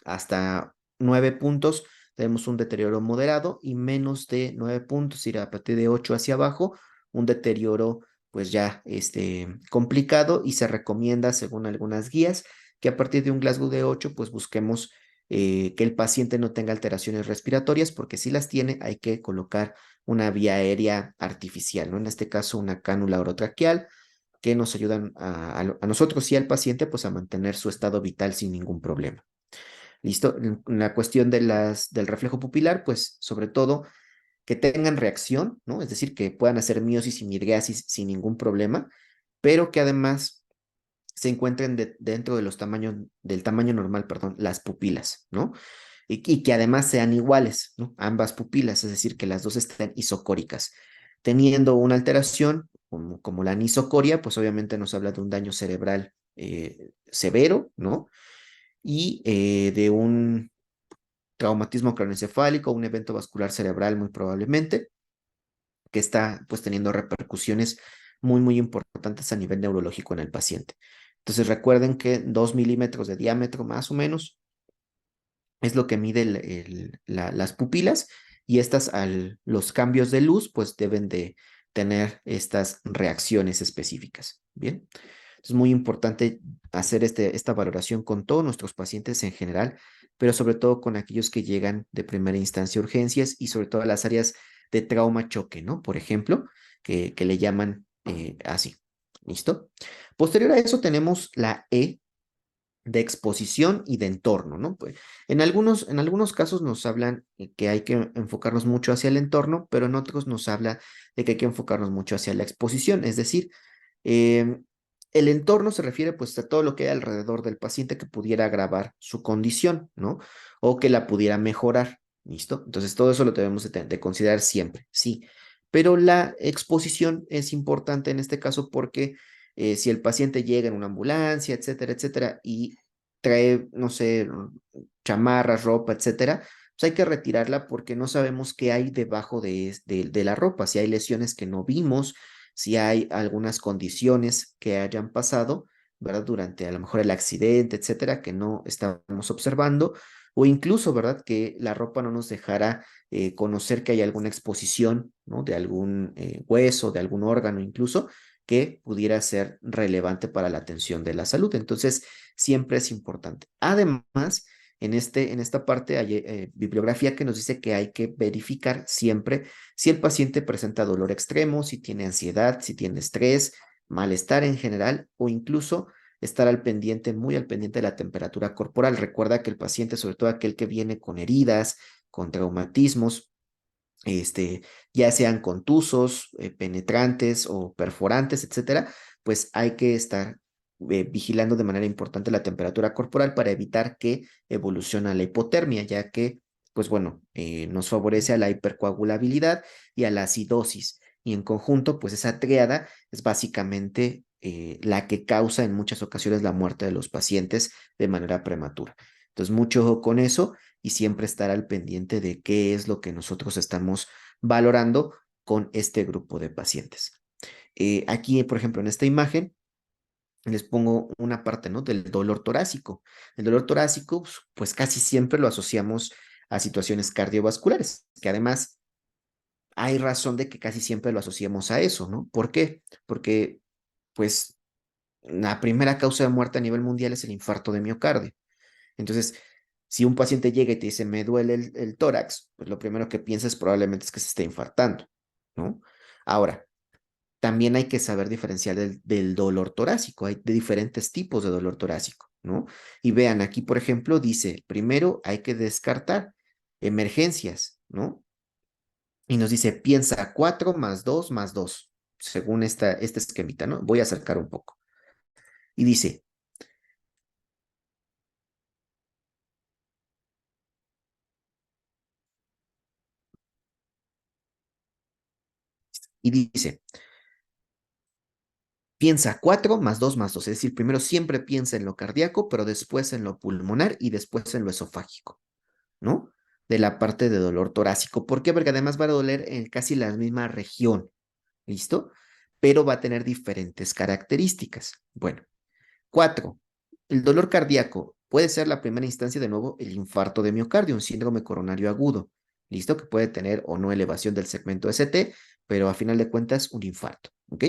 hasta 9 puntos tenemos un deterioro moderado y menos de 9 puntos, ir a partir de 8 hacia abajo, un deterioro pues ya complicado y se recomienda, según algunas guías, que a partir de un Glasgow de 8 pues busquemos que el paciente no tenga alteraciones respiratorias, porque si las tiene hay que colocar una vía aérea artificial, ¿no? En este caso una cánula orotraqueal que nos ayudan a nosotros y al paciente pues a mantener su estado vital sin ningún problema. ¿Listo? En la cuestión del reflejo pupilar, pues sobre todo que tengan reacción, ¿no? Es decir, que puedan hacer miosis y midriasis sin ningún problema, pero que además se encuentren dentro de del tamaño normal, perdón, las pupilas, ¿no? Y que además sean iguales, ¿no? Ambas pupilas, es decir, que las dos estén isocóricas. Teniendo una alteración como la anisocoria, pues obviamente nos habla de un daño cerebral severo, ¿no? Y de un traumatismo craneoencefálico, un evento vascular cerebral muy probablemente, que está pues teniendo repercusiones muy, muy importantes a nivel neurológico en el paciente. Entonces recuerden que 2 milímetros de diámetro más o menos es lo que mide las pupilas y los cambios de luz pues deben de tener estas reacciones específicas. Bien. Es muy importante hacer esta valoración con todos nuestros pacientes en general, pero sobre todo con aquellos que llegan de primera instancia a urgencias y sobre todo a las áreas de trauma choque, ¿no? Por ejemplo, que le llaman así. ¿Listo? Posterior a eso tenemos la E de exposición y de entorno, ¿no? Pues en algunos casos nos hablan que hay que enfocarnos mucho hacia el entorno, pero en otros nos habla de que hay que enfocarnos mucho hacia la exposición, es decir, eh, el entorno se refiere pues a todo lo que hay alrededor del paciente que pudiera agravar su condición, ¿no? O que la pudiera mejorar, ¿listo? Entonces todo eso lo debemos de considerar siempre, sí. Pero la exposición es importante en este caso porque si el paciente llega en una ambulancia, etcétera, etcétera, y trae, no sé, chamarras, ropa, etcétera, pues hay que retirarla porque no sabemos qué hay debajo de la ropa, si hay lesiones que no vimos, si hay algunas condiciones que hayan pasado, ¿verdad? Durante a lo mejor el accidente, etcétera, que no estamos observando, o incluso, ¿verdad? Que la ropa no nos dejara conocer que hay alguna exposición, ¿no? De algún hueso, de algún órgano incluso, que pudiera ser relevante para la atención de la salud. Entonces, siempre es importante. Además, en esta parte hay bibliografía que nos dice que hay que verificar siempre si el paciente presenta dolor extremo, si tiene ansiedad, si tiene estrés, malestar en general o incluso estar al pendiente, muy al pendiente de la temperatura corporal. Recuerda que el paciente, sobre todo aquel que viene con heridas, con traumatismos, ya sean contusos, penetrantes o perforantes, etcétera, pues hay que estar vigilando de manera importante la temperatura corporal para evitar que evolucione a la hipotermia, ya que, pues bueno, nos favorece a la hipercoagulabilidad y a la acidosis. Y en conjunto, pues esa tríada es básicamente la que causa en muchas ocasiones la muerte de los pacientes de manera prematura. Entonces, mucho ojo con eso y siempre estar al pendiente de qué es lo que nosotros estamos valorando con este grupo de pacientes. Aquí, por ejemplo, en esta imagen, les pongo una parte, ¿no? Del dolor torácico. El dolor torácico, pues casi siempre lo asociamos a situaciones cardiovasculares, que además hay razón de que casi siempre lo asociemos a eso, ¿no? ¿Por qué? Porque, pues, la primera causa de muerte a nivel mundial es el infarto de miocardio. Entonces, si un paciente llega y te dice, me duele el tórax, pues lo primero que piensas probablemente es que se esté infartando, ¿no? Ahora, también hay que saber diferenciar del dolor torácico. Hay de diferentes tipos de dolor torácico, ¿no? Y vean, aquí, por ejemplo, dice, primero hay que descartar emergencias, ¿no? Y nos dice, piensa 4 más 2 más 2 según este esquemita, ¿no? Voy a acercar un poco. Y dice, y dice, piensa 4 más 2 más 2, es decir, primero siempre piensa en lo cardíaco, pero después en lo pulmonar y después en lo esofágico, ¿no? De la parte de dolor torácico. ¿Por qué? Porque además va a doler en casi la misma región, ¿listo? Pero va a tener diferentes características. Bueno, 4. El dolor cardíaco puede ser la primera instancia de nuevo el infarto de miocardio, un síndrome coronario agudo, ¿listo? Que puede tener o no elevación del segmento ST, pero a final de cuentas un infarto, ¿ok?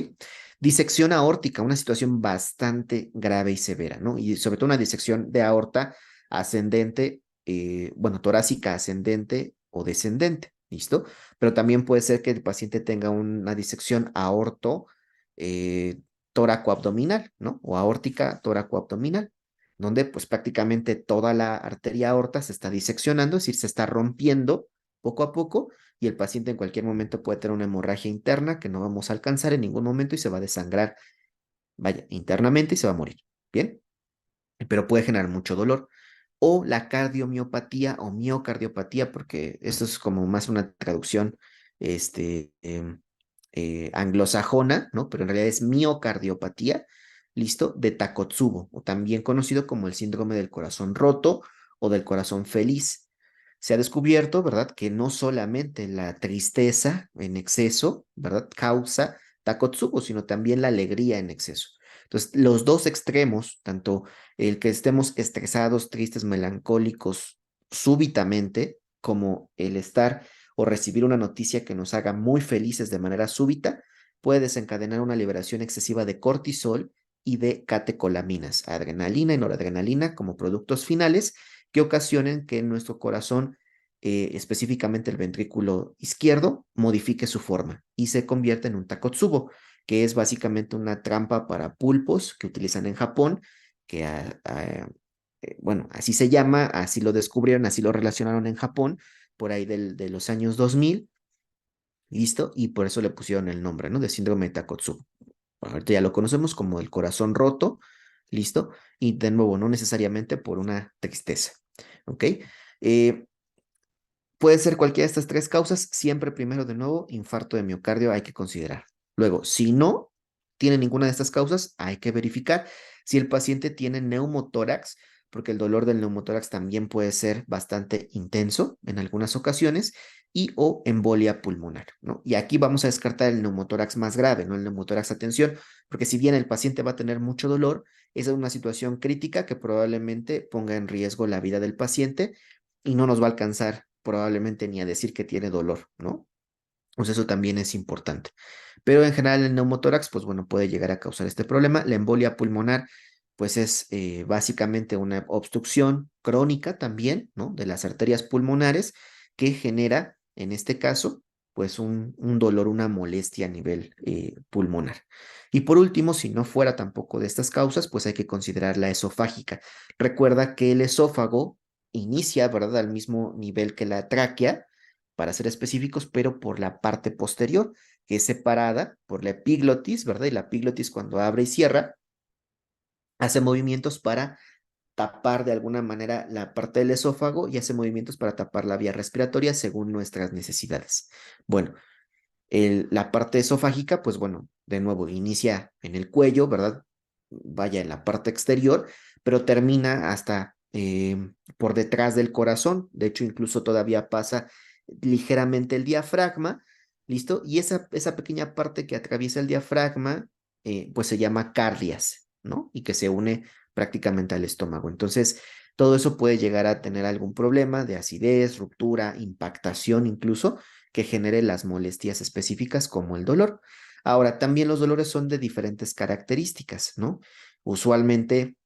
Disección aórtica, una situación bastante grave y severa, ¿no? Y sobre todo una disección de aorta ascendente, bueno, torácica ascendente o descendente, ¿listo? Pero también puede ser que el paciente tenga una disección aorto eh, tóraco-abdominal, ¿no? O aórtica tóraco-abdominal, donde pues prácticamente toda la arteria aorta se está diseccionando, es decir, se está rompiendo poco a poco y el paciente en cualquier momento puede tener una hemorragia interna que no vamos a alcanzar en ningún momento y se va a desangrar, vaya, internamente y se va a morir, ¿bien? Pero puede generar mucho dolor. O la cardiomiopatía o miocardiopatía, porque esto es como más una traducción este, anglosajona, ¿no? Pero en realidad es miocardiopatía, ¿listo? De Takotsubo, o también conocido como el síndrome del corazón roto o del corazón feliz. Se ha descubierto, ¿verdad?, que no solamente la tristeza en exceso, ¿verdad?, causa Takotsubo, sino también la alegría en exceso. Entonces, los dos extremos, tanto el que estemos estresados, tristes, melancólicos súbitamente, como el estar o recibir una noticia que nos haga muy felices de manera súbita, puede desencadenar una liberación excesiva de cortisol y de catecolaminas, adrenalina y noradrenalina como productos finales que ocasionen que nuestro corazón, específicamente el ventrículo izquierdo, modifique su forma y se convierta en un takotsubo, que es básicamente una trampa para pulpos que utilizan en Japón, que bueno, así se llama, así lo descubrieron, así lo relacionaron en Japón, por ahí de los años 2000, ¿listo? Y por eso le pusieron el nombre, ¿no? De síndrome de Takotsubo. Ahorita ya lo conocemos como el corazón roto, ¿listo? Y de nuevo, no necesariamente por una tristeza, ¿ok? Eh, Puede ser cualquiera de estas tres causas, siempre primero de nuevo, infarto de miocardio hay que considerar. Luego, si no tiene ninguna de estas causas, hay que verificar si el paciente tiene neumotórax, porque el dolor del neumotórax también puede ser bastante intenso en algunas ocasiones, y o embolia pulmonar, ¿no? Y aquí vamos a descartar el neumotórax más grave, no el neumotórax a tensión, porque si bien el paciente va a tener mucho dolor, esa es una situación crítica que probablemente ponga en riesgo la vida del paciente y no nos va a alcanzar probablemente ni a decir que tiene dolor, ¿no? Pues eso también es importante. Pero en general el neumotórax, pues bueno, puede llegar a causar este problema. La embolia pulmonar, pues es básicamente una obstrucción crónica también, ¿no? De las arterias pulmonares que genera, en este caso, pues un dolor, una molestia a nivel pulmonar. Y por último, si no fuera tampoco de estas causas, pues hay que considerar la esofágica. Recuerda que el esófago inicia, ¿verdad?, al mismo nivel que la tráquea, para ser específicos, pero por la parte posterior, que es separada por la epiglotis, ¿verdad? Y la epiglotis cuando abre y cierra, hace movimientos para tapar de alguna manera la parte del esófago y hace movimientos para tapar la vía respiratoria según nuestras necesidades. Bueno, la parte esofágica, pues bueno, de nuevo, inicia en el cuello, ¿verdad? Vaya en la parte exterior, pero termina hasta por detrás del corazón. De hecho, incluso todavía pasa ligeramente el diafragma, ¿listo? Y esa pequeña parte que atraviesa el diafragma, pues se llama cardias, ¿no? Y que se une prácticamente al estómago. Entonces, todo eso puede llegar a tener algún problema de acidez, ruptura, impactación incluso que genere las molestias específicas como el dolor. Ahora, también los dolores son de diferentes características, ¿no? Usualmente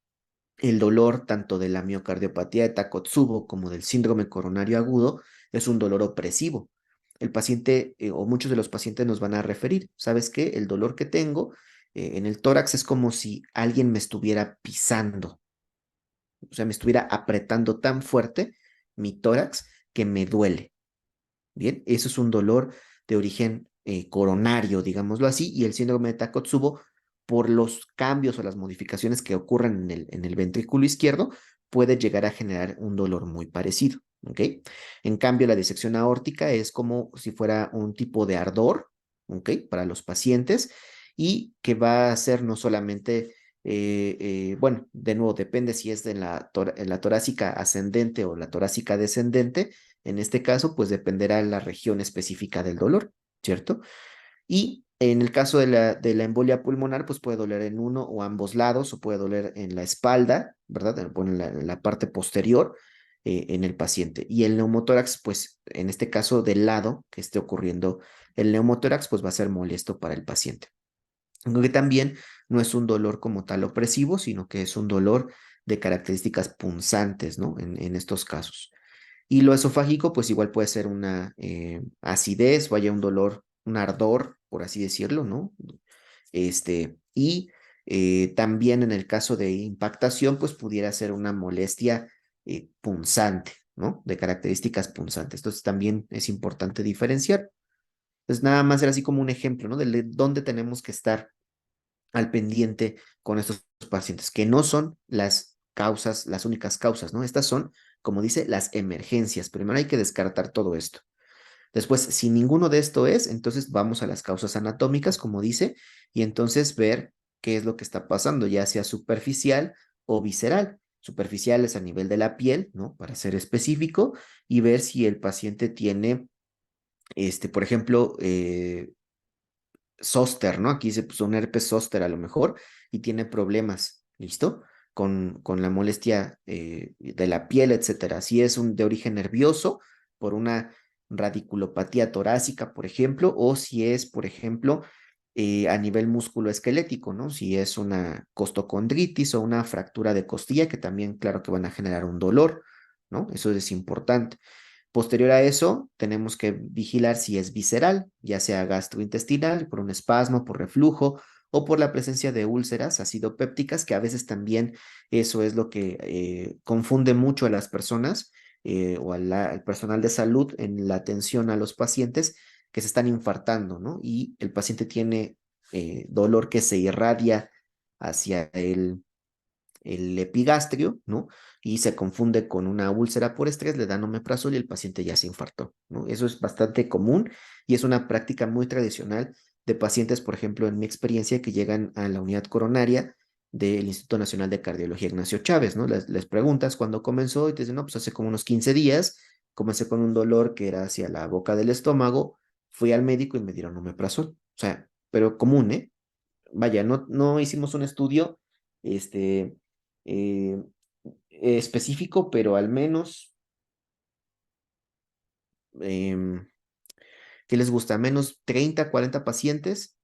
el dolor tanto de la miocardiopatía de Takotsubo como del síndrome coronario agudo es un dolor opresivo. El paciente o muchos de los pacientes nos van a referir, ¿sabes qué? El dolor que tengo en el tórax es como si alguien me estuviera pisando, o sea, me estuviera apretando tan fuerte mi tórax que me duele. Bien, eso es un dolor de origen coronario, digámoslo así, y el síndrome de Takotsubo, por los cambios o las modificaciones que ocurren en el ventrículo izquierdo, puede llegar a generar un dolor muy parecido, ¿ok? En cambio, la disección aórtica es como si fuera un tipo de ardor, ¿ok? Para los pacientes y que va a ser no solamente, bueno, de nuevo, depende si es en la torácica ascendente o la torácica descendente, en este caso, pues dependerá la región específica del dolor, ¿cierto? Y en el caso de la embolia pulmonar, pues puede doler en uno o ambos lados, o puede doler en la espalda, ¿verdad? Bueno, en la parte posterior en el paciente. Y el neumotórax, pues en este caso del lado que esté ocurriendo el neumotórax, pues va a ser molesto para el paciente. Aunque también no es un dolor como tal opresivo, sino que es un dolor de características punzantes, ¿no? En estos casos. Y lo esofágico, pues igual puede ser una acidez, vaya un dolor, un ardor, por así decirlo, ¿no? Y también en el caso de impactación, pues pudiera ser una molestia punzante, ¿no? De características punzantes. Entonces también es importante diferenciar. Entonces nada más era así como un ejemplo, ¿no? De dónde tenemos que estar al pendiente con estos pacientes, que no son las causas, las únicas causas, ¿no? Estas son, como dice, las emergencias. Primero hay que descartar todo esto. Después, si ninguno de esto es, entonces vamos a las causas anatómicas, como dice, y entonces ver qué es lo que está pasando, ya sea superficial o visceral. Superficial es a nivel de la piel, ¿no? Para ser específico, y ver si el paciente tiene, por ejemplo, zóster, ¿no? Aquí se puso un herpes zóster a lo mejor y tiene problemas, ¿listo? Con la molestia de la piel, etcétera. Si es de origen nervioso, por una radiculopatía torácica, por ejemplo, o si es, por ejemplo, a nivel musculoesquelético, ¿no? Si es una costocondritis o una fractura de costilla, que también, claro que van a generar un dolor, ¿no? Eso es importante. Posterior a eso, tenemos que vigilar si es visceral, ya sea gastrointestinal, por un espasmo, por reflujo o por la presencia de úlceras acidopépticas, que a veces también eso es lo que confunde mucho a las personas o al personal de salud en la atención a los pacientes que se están infartando, ¿no? Y el paciente tiene dolor que se irradia hacia el epigastrio, ¿no? Y se confunde con una úlcera por estrés, le dan omeprazol y el paciente ya se infartó, ¿no? Eso es bastante común y es una práctica muy tradicional de pacientes, por ejemplo, en mi experiencia, que llegan a la unidad coronaria del Instituto Nacional de Cardiología Ignacio Chávez, ¿no? Les preguntas cuándo comenzó y te dicen, no, pues hace como unos 15 días, comencé con un dolor que era hacia la boca del estómago, fui al médico y me dieron omeprazol, o sea, pero común, ¿eh? Vaya, no hicimos un estudio, este, eh, específico, pero al menos, em, ¿qué les gusta? Menos 30, 40 pacientes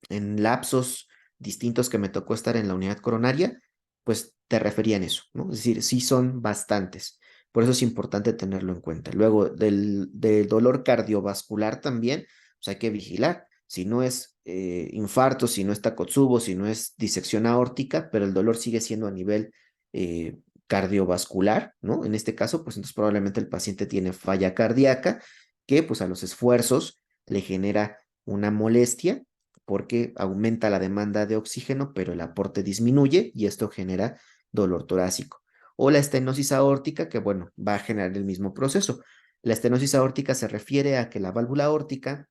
en lapsos distintos que me tocó estar en la unidad coronaria. pues te referían eso, ¿no? Es decir, sí son bastantes. Por eso es importante tenerlo en cuenta. Luego, del dolor cardiovascular también, pues hay que vigilar. Si no es infarto, si no es Takotsubo, si no es disección aórtica, pero el dolor sigue siendo a nivel eh, cardiovascular, ¿no? En este caso, pues entonces probablemente el paciente tiene falla cardíaca que pues a los esfuerzos le genera una molestia porque aumenta la demanda de oxígeno, pero el aporte disminuye y esto genera dolor torácico. O la estenosis aórtica, que bueno, va a generar el mismo proceso. La estenosis aórtica se refiere a que la válvula aórtica,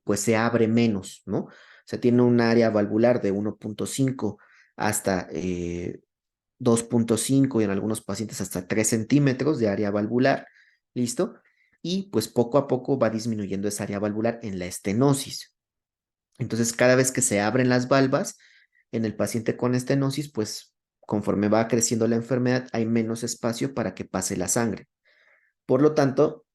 pues se abre menos, ¿no? O sea, tiene un área valvular de 1.5 hasta 2.5 y en algunos pacientes hasta 3 centímetros de área valvular, ¿listo? Y pues poco a poco va disminuyendo esa área valvular en la estenosis. Entonces, cada vez que se abren las valvas en el paciente con estenosis, pues conforme va creciendo la enfermedad, hay menos espacio para que pase la sangre. Por lo tanto,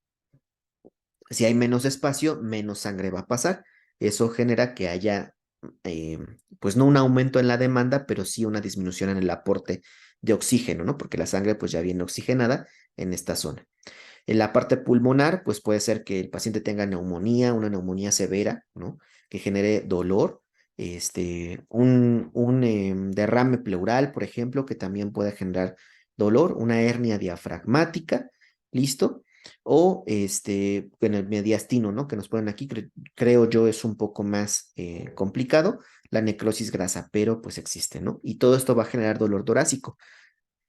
si hay menos espacio, menos sangre va a pasar. Eso genera que haya, eh, pues no un aumento en la demanda, pero sí una disminución en el aporte de oxígeno, ¿no? Porque la sangre pues ya viene oxigenada en esta zona. En la parte pulmonar, pues puede ser que el paciente tenga neumonía, una neumonía severa, ¿no? Que genere dolor, un derrame pleural, por ejemplo, que también puede generar dolor, una hernia diafragmática, ¿listo? O en el mediastino, ¿no? Que nos ponen aquí, creo yo es un poco más complicado, la necrosis grasa, pero pues existe, ¿no? Y todo esto va a generar dolor torácico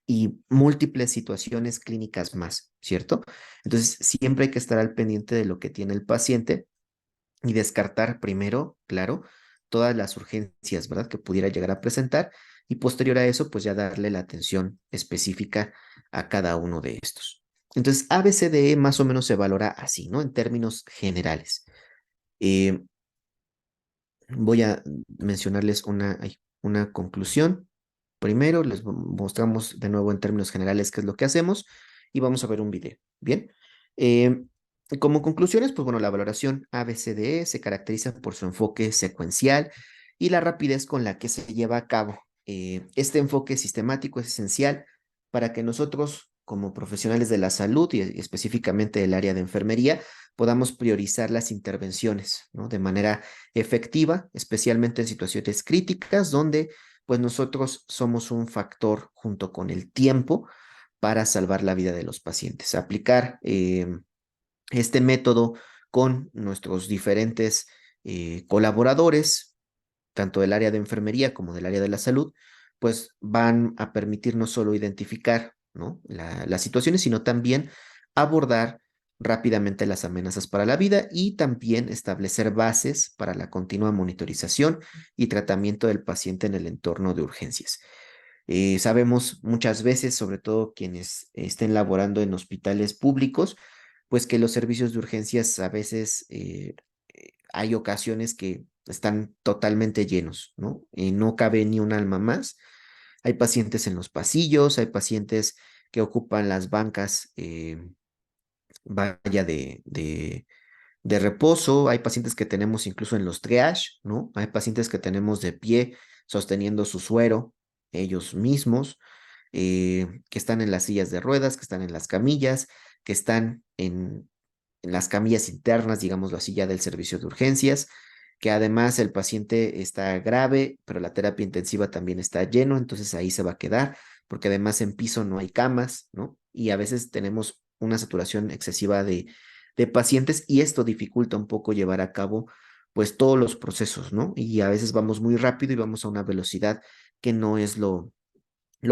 y múltiples situaciones clínicas más, ¿cierto? Entonces, siempre hay que estar al pendiente de lo que tiene el paciente y descartar primero, claro, todas las urgencias, ¿verdad? Que pudiera llegar a presentar y posterior a eso, pues ya darle la atención específica a cada uno de estos. Entonces, ABCDE más o menos se valora así, ¿no? En términos generales. Eh, Voy a mencionarles una conclusión. Primero, les mostramos de nuevo en términos generales qué es lo que hacemos y vamos a ver un video. Bien. Eh, Como conclusiones, pues bueno, la valoración ABCDE se caracteriza por su enfoque secuencial y la rapidez con la que se lleva a cabo. Este enfoque sistemático es esencial para que nosotros, como profesionales de la salud y específicamente del área de enfermería, podamos priorizar las intervenciones, ¿no? De manera efectiva, especialmente en situaciones críticas donde pues nosotros somos un factor junto con el tiempo para salvar la vida de los pacientes. Aplicar este método con nuestros diferentes colaboradores, tanto del área de enfermería como del área de la salud, pues van a permitir no solo identificar, ¿no? Las situaciones, sino también abordar rápidamente las amenazas para la vida y también establecer bases para la continua monitorización y tratamiento del paciente en el entorno de urgencias. Sabemos muchas veces, sobre todo quienes estén laborando en hospitales públicos, pues que los servicios de urgencias a veces hay ocasiones que están totalmente llenos, ¿no? Y no cabe ni un alma más. Hay pacientes en los pasillos, hay pacientes que ocupan las bancas, vaya de reposo, hay pacientes que tenemos incluso en los triage, ¿no? Hay pacientes que tenemos de pie sosteniendo su suero ellos mismos, que están en las sillas de ruedas, que están en las camillas, que están en las camillas internas, digámoslo así, ya del servicio de urgencias, que además el paciente está grave, pero la terapia intensiva también está lleno, entonces ahí se va a quedar, porque además en piso no hay camas, ¿no? Y a veces tenemos una saturación excesiva de pacientes y esto dificulta un poco llevar a cabo pues todos los procesos, ¿no? Y a veces vamos muy rápido y vamos a una velocidad que no es lo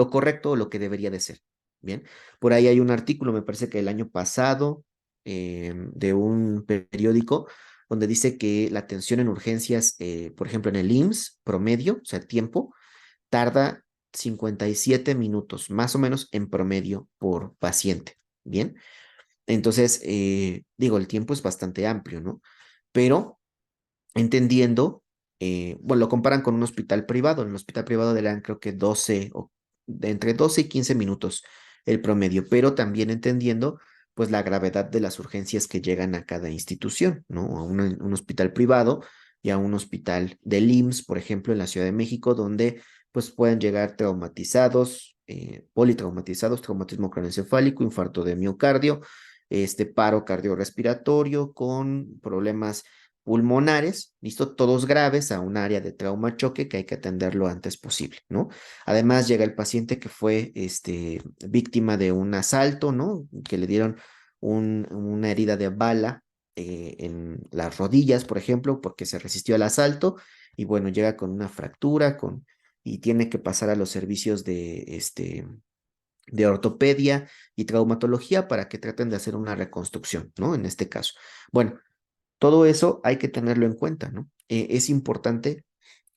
correcto o lo que debería de ser. Bien, por ahí hay un artículo, me parece que el año pasado, de un periódico, donde dice que la atención en urgencias, por ejemplo, en el IMSS promedio, o sea, el tiempo, tarda 57 minutos, más o menos en promedio por paciente. Bien, entonces, digo, el tiempo es bastante amplio, ¿no? Pero entendiendo, bueno, lo comparan con un hospital privado. En un hospital privado le dan creo que 12 o de entre 12 y 15 minutos el promedio, pero también entendiendo pues la gravedad de las urgencias que llegan a cada institución, ¿no? A un hospital privado y a un hospital del IMSS, por ejemplo, en la Ciudad de México, donde pues pueden llegar traumatizados, politraumatizados, traumatismo craneoencefálico, infarto de miocardio, paro cardiorrespiratorio con problemas pulmonares, ¿listo? Todos graves a un área de trauma choque que hay que atender lo antes posible, ¿no? Además llega el paciente que fue, víctima de un asalto, ¿no? Que le dieron una herida de bala en las rodillas, por ejemplo, porque se resistió al asalto y bueno, llega con una fractura, y tiene que pasar a los servicios de ortopedia y traumatología para que traten de hacer una reconstrucción, ¿no? En este caso. Bueno, todo eso hay que tenerlo en cuenta, ¿no? Es importante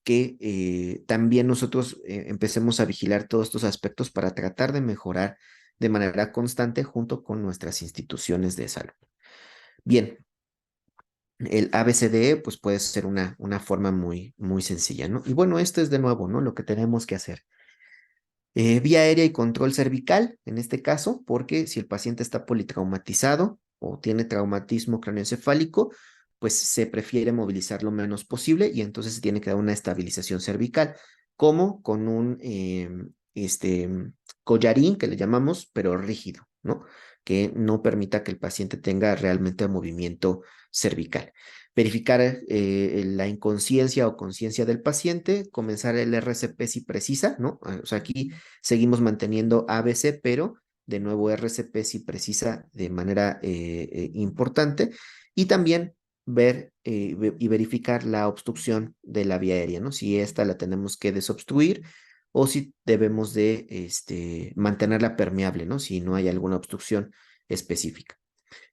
que también nosotros empecemos a vigilar todos estos aspectos para tratar de mejorar de manera constante junto con nuestras instituciones de salud. Bien, el ABCDE pues puede ser una forma muy, muy sencilla, ¿no? Y bueno, esto es de nuevo, ¿no? Lo que tenemos que hacer. Vía aérea y control cervical, en este caso, porque si el paciente está politraumatizado o tiene traumatismo craneoencefálico, pues se prefiere movilizar lo menos posible y entonces se tiene que dar una estabilización cervical, como con un collarín que le llamamos, pero rígido, ¿no? Que no permita que el paciente tenga realmente movimiento cervical. Verificar la inconsciencia o conciencia del paciente, comenzar el RCP si precisa, ¿no? O sea, aquí seguimos manteniendo ABC, pero de nuevo RCP si precisa de manera importante. Y también ver y verificar la obstrucción de la vía aérea, ¿no? Si esta la tenemos que desobstruir o si debemos de mantenerla permeable, ¿no? Si no hay alguna obstrucción específica.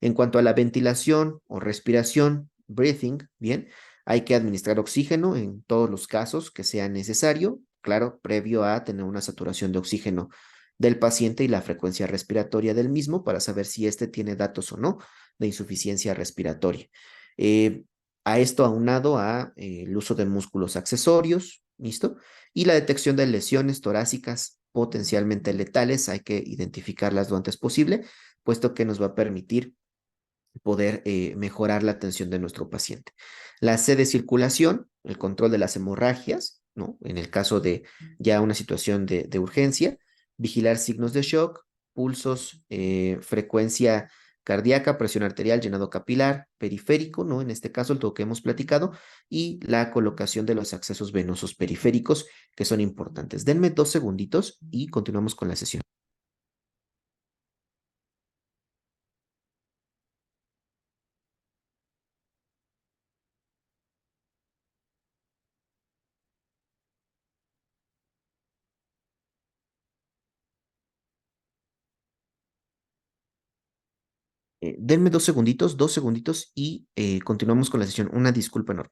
En cuanto a la ventilación o respiración, breathing, bien, hay que administrar oxígeno en todos los casos que sea necesario, claro, previo a tener una saturación de oxígeno del paciente y la frecuencia respiratoria del mismo para saber si éste tiene datos o no de insuficiencia respiratoria. Eh, a esto aunado a el uso de músculos accesorios, ¿listo? Y la detección de lesiones torácicas potencialmente letales, hay que identificarlas lo antes posible, puesto que nos va a permitir poder mejorar la atención de nuestro paciente. La C de circulación, el control de las hemorragias, ¿no? En el caso de ya una situación de urgencia, vigilar signos de shock, pulsos, frecuencia cardíaca, presión arterial, llenado capilar, periférico, ¿no? En este caso, el todo que hemos platicado, y la colocación de los accesos venosos periféricos, que son importantes. Denme 2 segunditos y continuamos con la sesión. Denme 2 segunditos y continuamos con la sesión. Una disculpa enorme.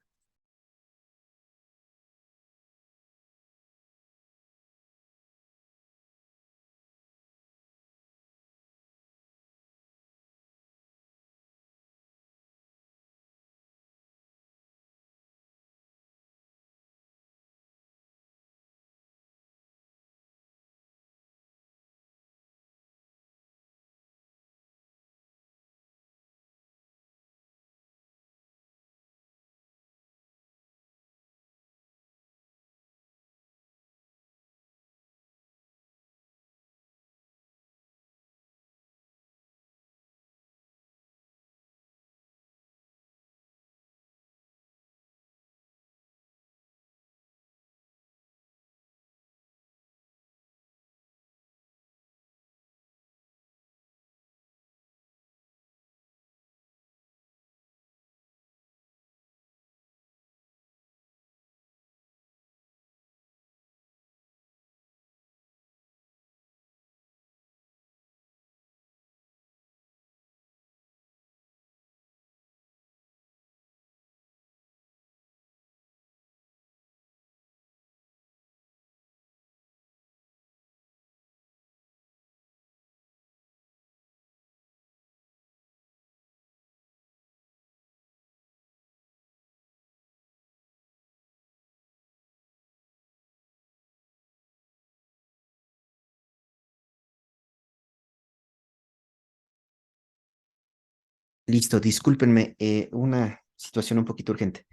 Listo, discúlpenme, una situación un poquito urgente.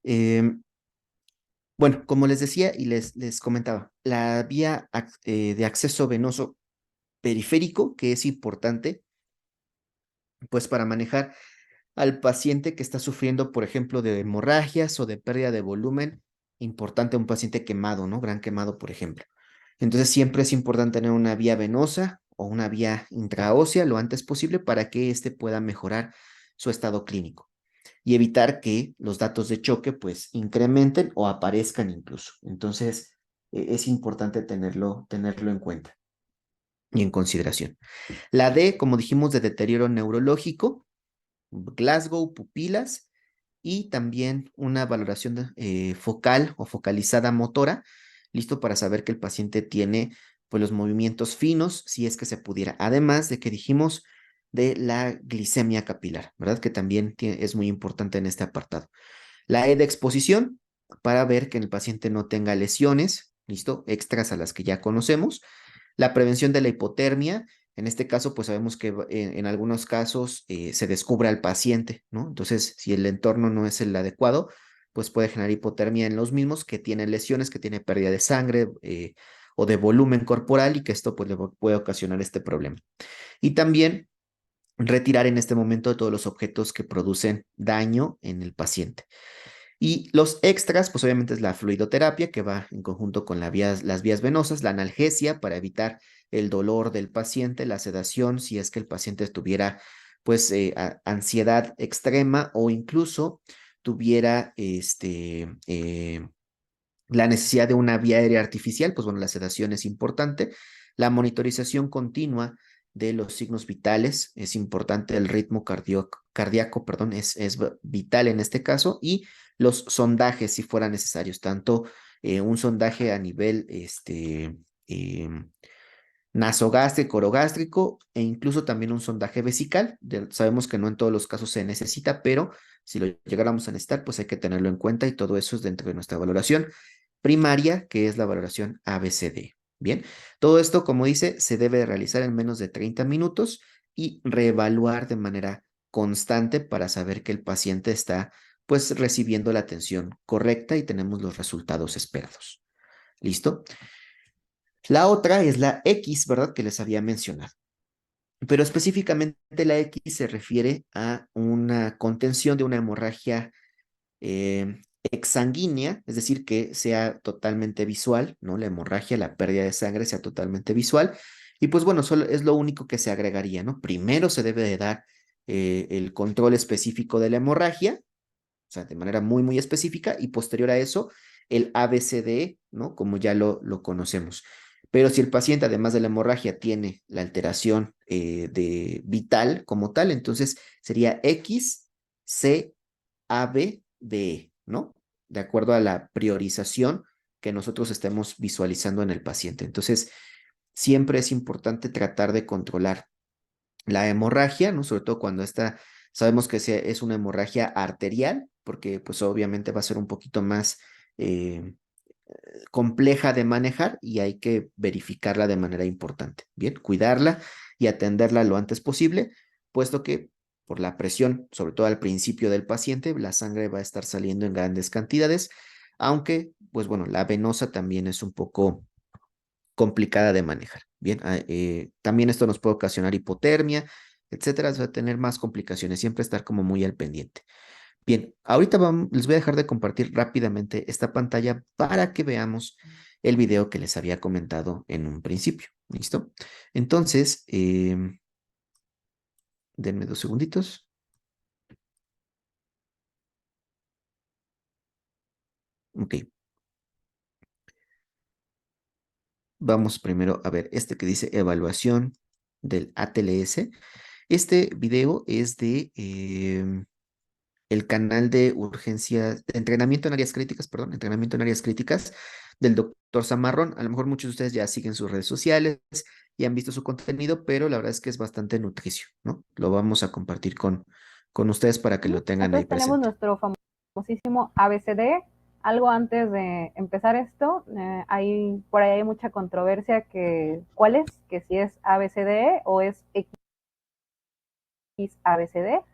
Em, Bueno, como les decía y les comentaba, la vía de acceso venoso periférico, que es importante, pues para manejar al paciente que está sufriendo, por ejemplo, de hemorragias o de pérdida de volumen, importante un paciente quemado, ¿no? Gran quemado, por ejemplo. Entonces siempre es importante tener una vía venosa o una vía intraósea lo antes posible para que éste pueda mejorar su estado clínico y evitar que los datos de choque pues incrementen o aparezcan incluso. Entonces es importante tenerlo en cuenta y en consideración. La D, como dijimos, de deterioro neurológico, Glasgow, pupilas y también una valoración focal o focalizada motora, listo para saber que el paciente tiene pues los movimientos finos, si es que se pudiera. Además de que dijimos de la glicemia capilar, ¿verdad? Que también es muy importante en este apartado. La E de exposición, para ver que el paciente no tenga lesiones, listo, extras a las que ya conocemos. La prevención de la hipotermia, en este caso, pues sabemos que en algunos casos se descubre al paciente, ¿no? Entonces, si el entorno no es el adecuado, pues puede generar hipotermia en los mismos que tienen lesiones, que tiene pérdida de sangre o de volumen corporal y que esto pues le puede ocasionar este problema. Y también retirar en este momento todos los objetos que producen daño en el paciente. Y los extras, pues obviamente es la fluidoterapia que va en conjunto con las vías venosas, la analgesia para evitar el dolor del paciente, la sedación si es que el paciente tuviera pues ansiedad extrema o incluso tuviera la necesidad de una vía aérea artificial, pues bueno, la sedación es importante, la monitorización continua de los signos vitales, es importante el ritmo cardíaco, perdón, es vital en este caso, y los sondajes si fueran necesarios, tanto un sondaje a nivel em, nasogástrico, orogástrico e incluso también un sondaje vesical. Sabemos que no en todos los casos se necesita, pero si lo llegáramos a necesitar, pues hay que tenerlo en cuenta y todo eso es dentro de nuestra valoración primaria, que es la valoración ABCD. Bien, todo esto, como dice, se debe realizar en menos de 30 minutos y reevaluar de manera constante para saber que el paciente está pues recibiendo la atención correcta y tenemos los resultados esperados. ¿Listo? La otra es la X, ¿verdad? Que les había mencionado. Pero específicamente la X se refiere a una contención de una hemorragia exsanguínea, es decir, que sea totalmente visual, ¿no? La hemorragia, la pérdida de sangre sea totalmente visual. Y pues bueno, solo es lo único que se agregaría, ¿no? Primero se debe de dar el control específico de la hemorragia, o sea, de manera muy, muy específica, y posterior a eso, el ABCD, ¿no? Como ya lo conocemos. Pero si el paciente, además de la hemorragia, tiene la alteración de vital como tal, entonces sería X, C, A, B, D, E, ¿no? De acuerdo a la priorización que nosotros estemos visualizando en el paciente. Entonces, siempre es importante tratar de controlar la hemorragia, ¿no? Sobre todo cuando esta, sabemos que es una hemorragia arterial, porque pues obviamente va a ser un poquito más eh, compleja de manejar y hay que verificarla de manera importante. Bien, cuidarla y atenderla lo antes posible, puesto que por la presión, sobre todo al principio del paciente, la sangre va a estar saliendo en grandes cantidades, aunque, pues bueno, la venosa también es un poco complicada de manejar. Bien, también esto nos puede ocasionar hipotermia, etcétera, va a tener más complicaciones, siempre estar como muy al pendiente. Bien, ahorita les voy a dejar de compartir rápidamente esta pantalla para que veamos el video que les había comentado en un principio. ¿Listo? Entonces, denme 2 segunditos. Ok, vamos primero a ver este que dice evaluación del ATLS. Este video es de el canal de urgencias, de entrenamiento en áreas críticas, perdón, entrenamiento en áreas críticas del doctor Zamarrón. A lo mejor muchos de ustedes ya siguen sus redes sociales y han visto su contenido, pero la verdad es que es bastante nutricio, ¿no? Lo vamos a compartir con ustedes para que lo tengan ahí Entonces tenemos presente. nuestro famosísimo ABCD. Algo antes de empezar esto, por ahí hay mucha controversia que cuál es, que si es ABCD o es XABCD.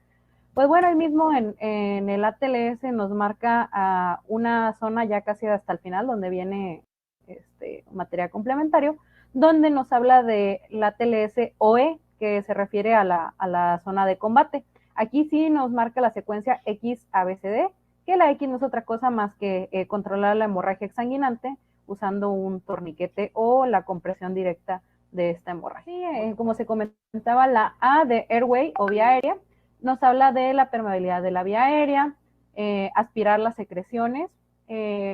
Pues bueno, ahí mismo en el ATLS nos marca una zona ya casi hasta el final, donde viene material complementario, donde nos habla de la ATLS OE, que se refiere a la zona de combate. Aquí sí nos marca la secuencia XABCD, que la X no es otra cosa más que controlar la hemorragia exsanguinante usando un torniquete o la compresión directa de esta hemorragia. Sí, como se comentaba, la A de airway o vía aérea nos habla de la permeabilidad de la vía aérea, aspirar las secreciones,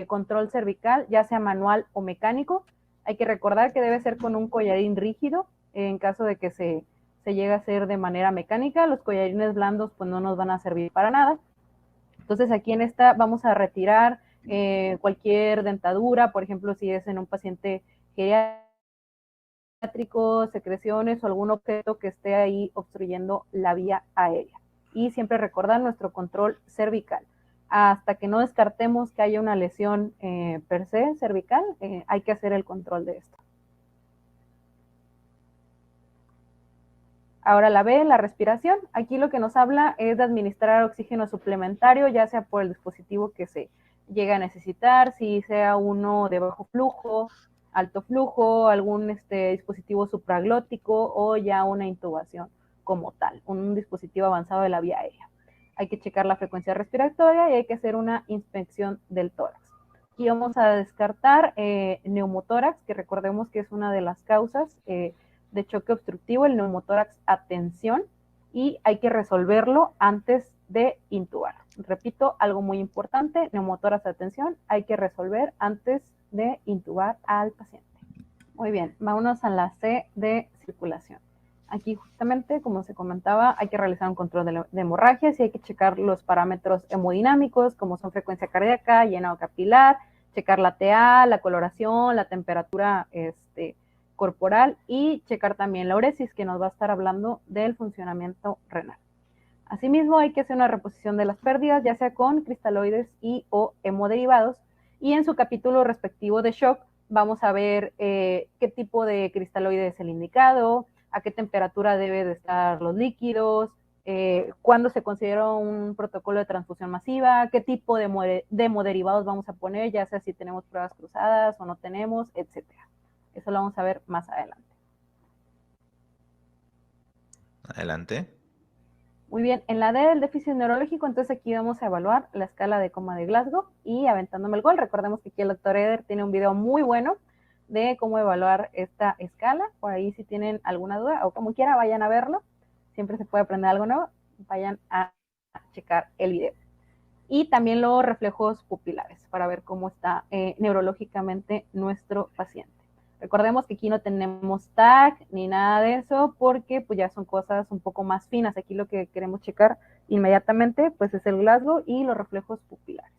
control cervical, ya sea manual o mecánico. Hay que recordar que debe ser con un collarín rígido, en caso de que se llegue a hacer de manera mecánica. Los collarines blandos pues no nos van a servir para nada. Entonces aquí en esta vamos a retirar cualquier dentadura, por ejemplo, si es en un paciente geriátrico, secreciones o algún objeto que esté ahí obstruyendo la vía aérea. Y siempre recordar nuestro control cervical. Hasta que no descartemos que haya una lesión per se cervical, hay que hacer el control de esto. Ahora la B, la respiración. Aquí lo que nos habla es de administrar oxígeno suplementario, ya sea por el dispositivo que se llega a necesitar, si sea uno de bajo flujo, alto flujo, algún dispositivo supraglótico o ya una intubación como tal, un dispositivo avanzado de la vía aérea. Hay que checar la frecuencia respiratoria y hay que hacer una inspección del tórax. Aquí vamos a descartar neumotórax, que recordemos que es una de las causas de choque obstructivo, el neumotórax a tensión, y hay que resolverlo antes de intubar. Repito, algo muy importante, neumotórax a tensión, hay que resolver antes de intubar al paciente. Muy bien, vámonos a la C de circulación. Aquí justamente, como se comentaba, hay que realizar un control de hemorragias y hay que checar los parámetros hemodinámicos, como son frecuencia cardíaca, llenado capilar, checar la TA, la coloración, la temperatura corporal y checar también la uresis, que nos va a estar hablando del funcionamiento renal. Asimismo, hay que hacer una reposición de las pérdidas, ya sea con cristaloides y o hemoderivados, y en su capítulo respectivo de shock vamos a ver qué tipo de cristaloide es el indicado, a qué temperatura deben de estar los líquidos, cuándo se considera un protocolo de transfusión masiva, qué tipo de hemoderivados vamos a poner, ya sea si tenemos pruebas cruzadas o no tenemos, etcétera. Eso lo vamos a ver más adelante. Adelante. Muy bien, en la D del déficit neurológico, entonces aquí vamos a evaluar la escala de coma de Glasgow y aventándome el gol. Recordemos que aquí el doctor Eder tiene un video muy bueno de cómo evaluar esta escala. Por ahí si tienen alguna duda o como quiera, vayan a verlo. Siempre se puede aprender algo nuevo. Vayan a checar el video. Y también los reflejos pupilares para ver cómo está neurológicamente nuestro paciente. Recordemos que aquí no tenemos TAC ni nada de eso porque pues ya son cosas un poco más finas. Aquí lo que queremos checar inmediatamente pues es el Glasgow y los reflejos pupilares.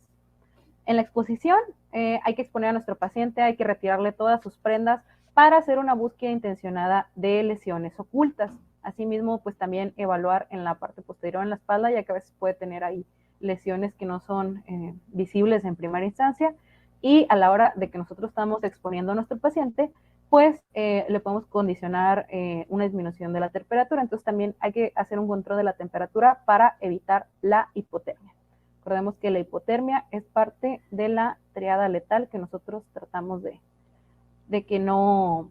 En la exposición hay que exponer a nuestro paciente, hay que retirarle todas sus prendas para hacer una búsqueda intencionada de lesiones ocultas. Asimismo, pues también evaluar en la parte posterior en la espalda, ya que a veces puede tener ahí lesiones que no son visibles en primera instancia, y a la hora de que nosotros estamos exponiendo a nuestro paciente, pues le podemos condicionar una disminución de la temperatura. Entonces también hay que hacer un control de la temperatura para evitar la hipotermia. Recordemos que la hipotermia es parte de la triada letal que nosotros tratamos de que no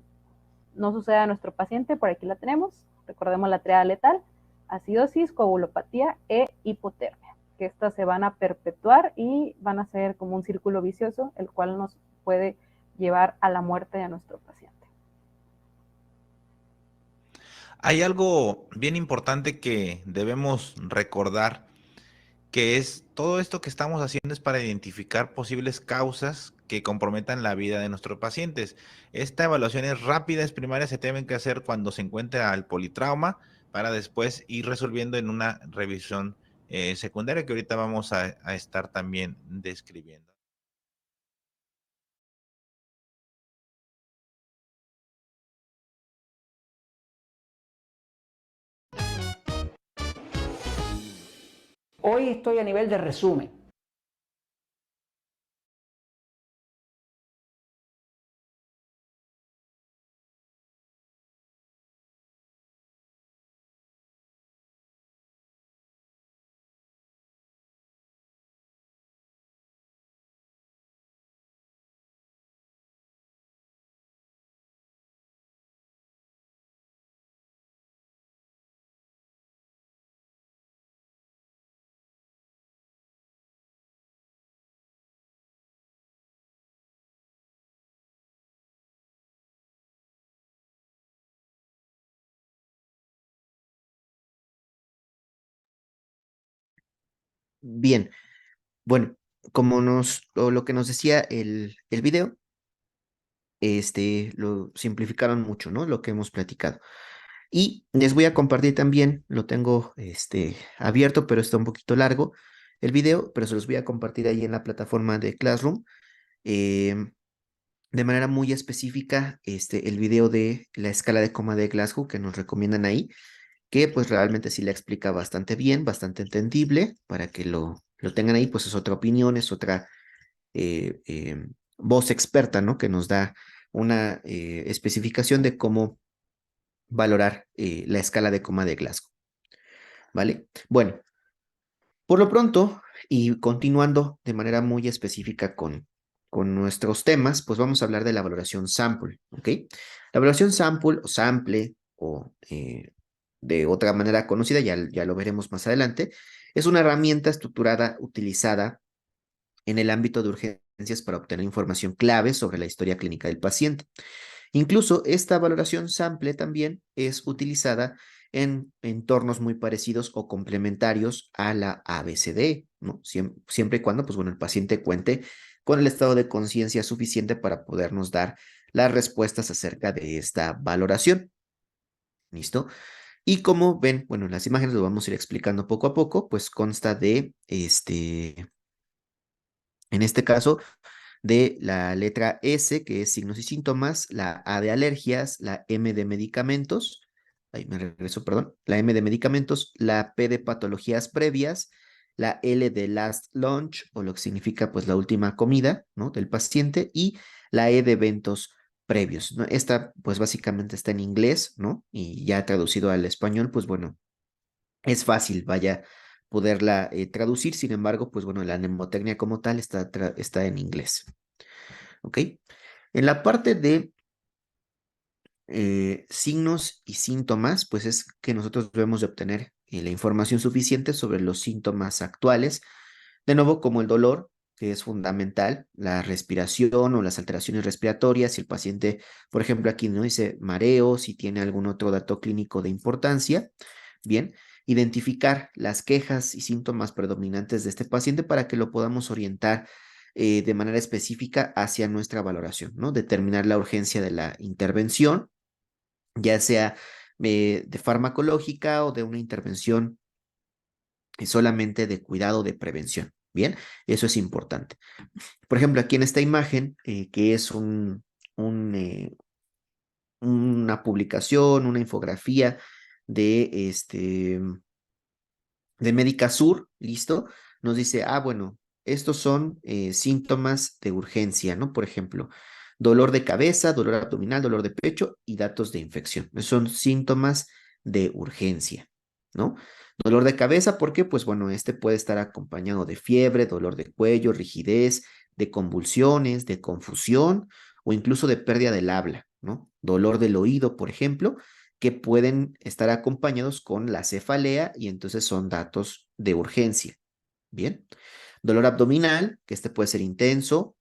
suceda a nuestro paciente. Por aquí la tenemos. Recordemos la triada letal: acidosis, coagulopatía e hipotermia, que estas se van a perpetuar y van a ser como un círculo vicioso, el cual nos puede llevar a la muerte de nuestro paciente. Hay algo bien importante que debemos recordar, que es todo esto que estamos haciendo es para identificar posibles causas que comprometan la vida de nuestros pacientes. Esta evaluación es rápida, es primaria, se tienen que hacer cuando se encuentra el politrauma para después ir resolviendo en una revisión secundaria que ahorita vamos a estar también describiendo. Hoy estoy a nivel de resumen. Bien, bueno, como o lo que nos decía el video, lo simplificaron mucho, ¿no? Lo que hemos platicado. Y les voy a compartir también, lo tengo abierto, pero está un poquito largo el video, pero se los voy a compartir ahí en la plataforma de Classroom. em, de manera muy específica, el video de la escala de coma de Glasgow que nos recomiendan ahí, que pues realmente sí la explica bastante bien, bastante entendible, para que lo tengan ahí, pues es otra opinión, es otra voz experta, ¿no? Que nos da una especificación de cómo valorar la escala de coma de Glasgow, ¿vale? Bueno, por lo pronto, y continuando de manera muy específica con nuestros temas, pues vamos a hablar de la valoración sample, ¿ok? La valoración sample o sample o de otra manera conocida, ya lo veremos más adelante, es una herramienta estructurada utilizada en el ámbito de urgencias para obtener información clave sobre la historia clínica del paciente. Incluso esta valoración sample también es utilizada en entornos muy parecidos o complementarios a la ABCD, ¿no? Siempre y cuando, pues bueno, el paciente cuente con el estado de conciencia suficiente para podernos dar las respuestas acerca de esta valoración. ¿Listo? Y como ven, bueno, en las imágenes lo vamos a ir explicando poco a poco, pues consta de, en este caso, de la letra S, que es signos y síntomas, la A de alergias, la M de medicamentos, ahí me regreso, perdón, la M de medicamentos, la P de patologías previas, la L de last lunch, o lo que significa pues la última comida, ¿no? Del paciente, y la E de eventos previos, ¿no? Esta pues básicamente está en inglés, ¿no? Y ya traducido al español, pues bueno, es fácil, vaya, poderla traducir, sin embargo, pues bueno, la mnemotecnia como tal está en inglés. ¿Ok? En la parte de signos y síntomas, pues es que nosotros debemos de obtener la información suficiente sobre los síntomas actuales, de nuevo como el dolor, que es fundamental, la respiración o las alteraciones respiratorias, si el paciente, por ejemplo, aquí no dice mareo, si tiene algún otro dato clínico de importancia, bien, identificar las quejas y síntomas predominantes de este paciente para que lo podamos orientar de manera específica hacia nuestra valoración, ¿no? Determinar la urgencia de la intervención, ya sea de farmacológica o de una intervención solamente de cuidado de prevención. Bien, eso es importante. Por ejemplo, aquí en esta imagen, que es un, una publicación, una infografía de de Médica Sur, ¿listo? Nos dice, bueno, estos son síntomas de urgencia, ¿no? Por ejemplo, dolor de cabeza, dolor abdominal, dolor de pecho y datos de infección. Esos son síntomas de urgencia, ¿no? Dolor de cabeza, ¿por qué? Pues bueno, este puede estar acompañado de fiebre, dolor de cuello, rigidez, de convulsiones, de confusión o incluso de pérdida del habla, ¿no? Dolor del oído, por ejemplo, que pueden estar acompañados con la cefalea y entonces son datos de urgencia. Bien. Dolor abdominal, que este puede ser intenso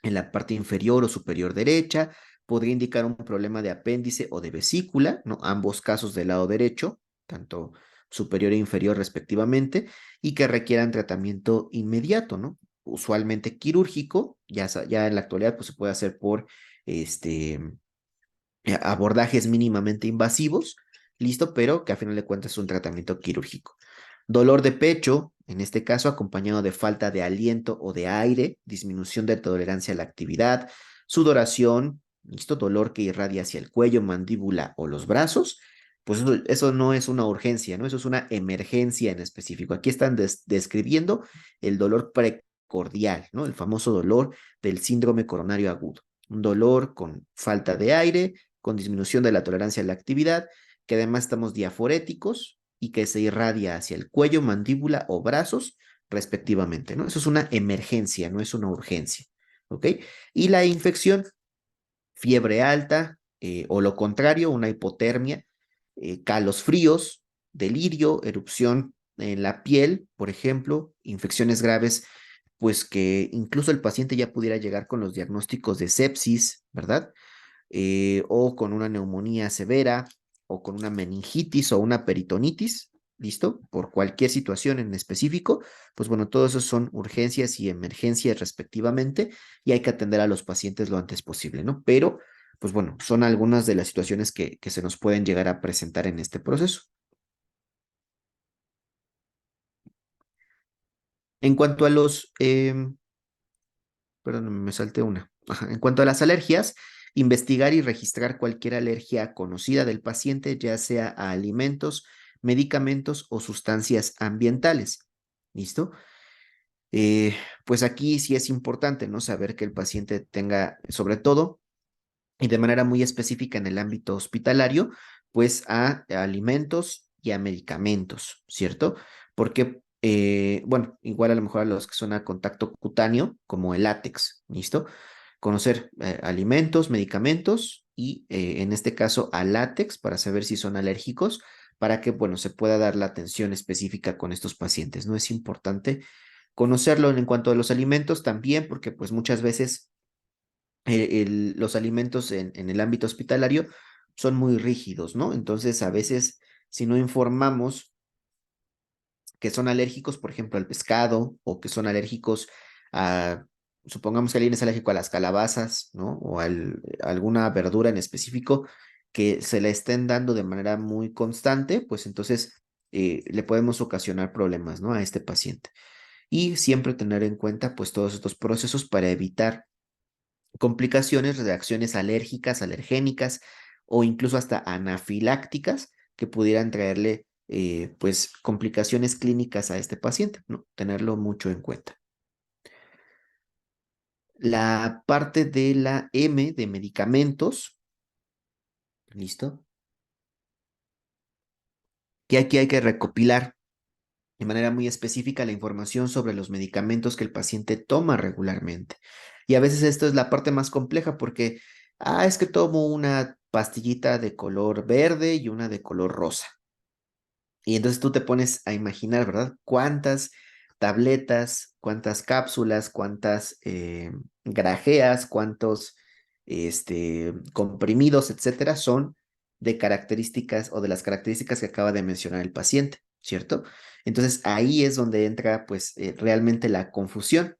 en la parte inferior o superior derecha, podría indicar un problema de apéndice o de vesícula, ¿no? Ambos casos del lado derecho, tanto superior e inferior respectivamente, y que requieran tratamiento inmediato, ¿no? Usualmente quirúrgico, ya en la actualidad pues se puede hacer por abordajes mínimamente invasivos, listo, pero que a final de cuentas es un tratamiento quirúrgico. Dolor de pecho, en este caso acompañado de falta de aliento o de aire, disminución de tolerancia a la actividad, sudoración, listo, dolor que irradia hacia el cuello, mandíbula o los brazos, pues eso no es una urgencia, ¿no? Eso es una emergencia en específico. Aquí están describiendo el dolor precordial, ¿no? El famoso dolor del síndrome coronario agudo. Un dolor con falta de aire, con disminución de la tolerancia a la actividad, que además estamos diaforéticos y que se irradia hacia el cuello, mandíbula o brazos, respectivamente, ¿no? Eso es una emergencia, no es una urgencia, ¿ok? Y la infección, fiebre alta o lo contrario, una hipotermia, calos fríos, delirio, erupción en la piel, por ejemplo, infecciones graves, pues que incluso el paciente ya pudiera llegar con los diagnósticos de sepsis, ¿verdad? O con una neumonía severa, o con una meningitis o una peritonitis, ¿listo? Por cualquier situación en específico, pues bueno, todo eso son urgencias y emergencias respectivamente y hay que atender a los pacientes lo antes posible, ¿no? Pero, pues bueno, son algunas de las situaciones que se nos pueden llegar a presentar en este proceso. En cuanto a perdón, me salté una. Ajá. En cuanto a las alergias, investigar y registrar cualquier alergia conocida del paciente, ya sea a alimentos, medicamentos o sustancias ambientales. ¿Listo? Eh, pues aquí sí es importante, ¿no? Saber que el paciente tenga, sobre todo, y de manera muy específica en el ámbito hospitalario, pues a alimentos y a medicamentos, ¿cierto? Porque, bueno, igual a lo mejor a los que son a contacto cutáneo, como el látex, ¿listo? Conocer alimentos, medicamentos y en este caso al látex para saber si son alérgicos, para que, bueno, se pueda dar la atención específica con estos pacientes, ¿no? Es importante conocerlo en cuanto a los alimentos también, porque pues muchas veces los alimentos en el ámbito hospitalario son muy rígidos, ¿no? Entonces, a veces, si no informamos que son alérgicos, por ejemplo, al pescado, o que son alérgicos a, supongamos que alguien es alérgico a las calabazas, ¿no? O a alguna verdura en específico que se le estén dando de manera muy constante, pues entonces le podemos ocasionar problemas, ¿no? A este paciente. Y siempre tener en cuenta, pues, todos estos procesos para evitar complicaciones, reacciones alérgicas, alergénicas o incluso hasta anafilácticas que pudieran traerle pues complicaciones clínicas a este paciente, ¿no? Tenerlo mucho en cuenta. La parte de la M de medicamentos, ¿listo? Que aquí hay que recopilar de manera muy específica la información sobre los medicamentos que el paciente toma regularmente. Y a veces esto es la parte más compleja porque, es que tomo una pastillita de color verde y una de color rosa. Y entonces tú te pones a imaginar, ¿verdad? Cuántas tabletas, cuántas cápsulas, cuántas grajeas, cuántos comprimidos, etcétera, son de características o de las características que acaba de mencionar el paciente, ¿cierto? Entonces ahí es donde entra pues realmente la confusión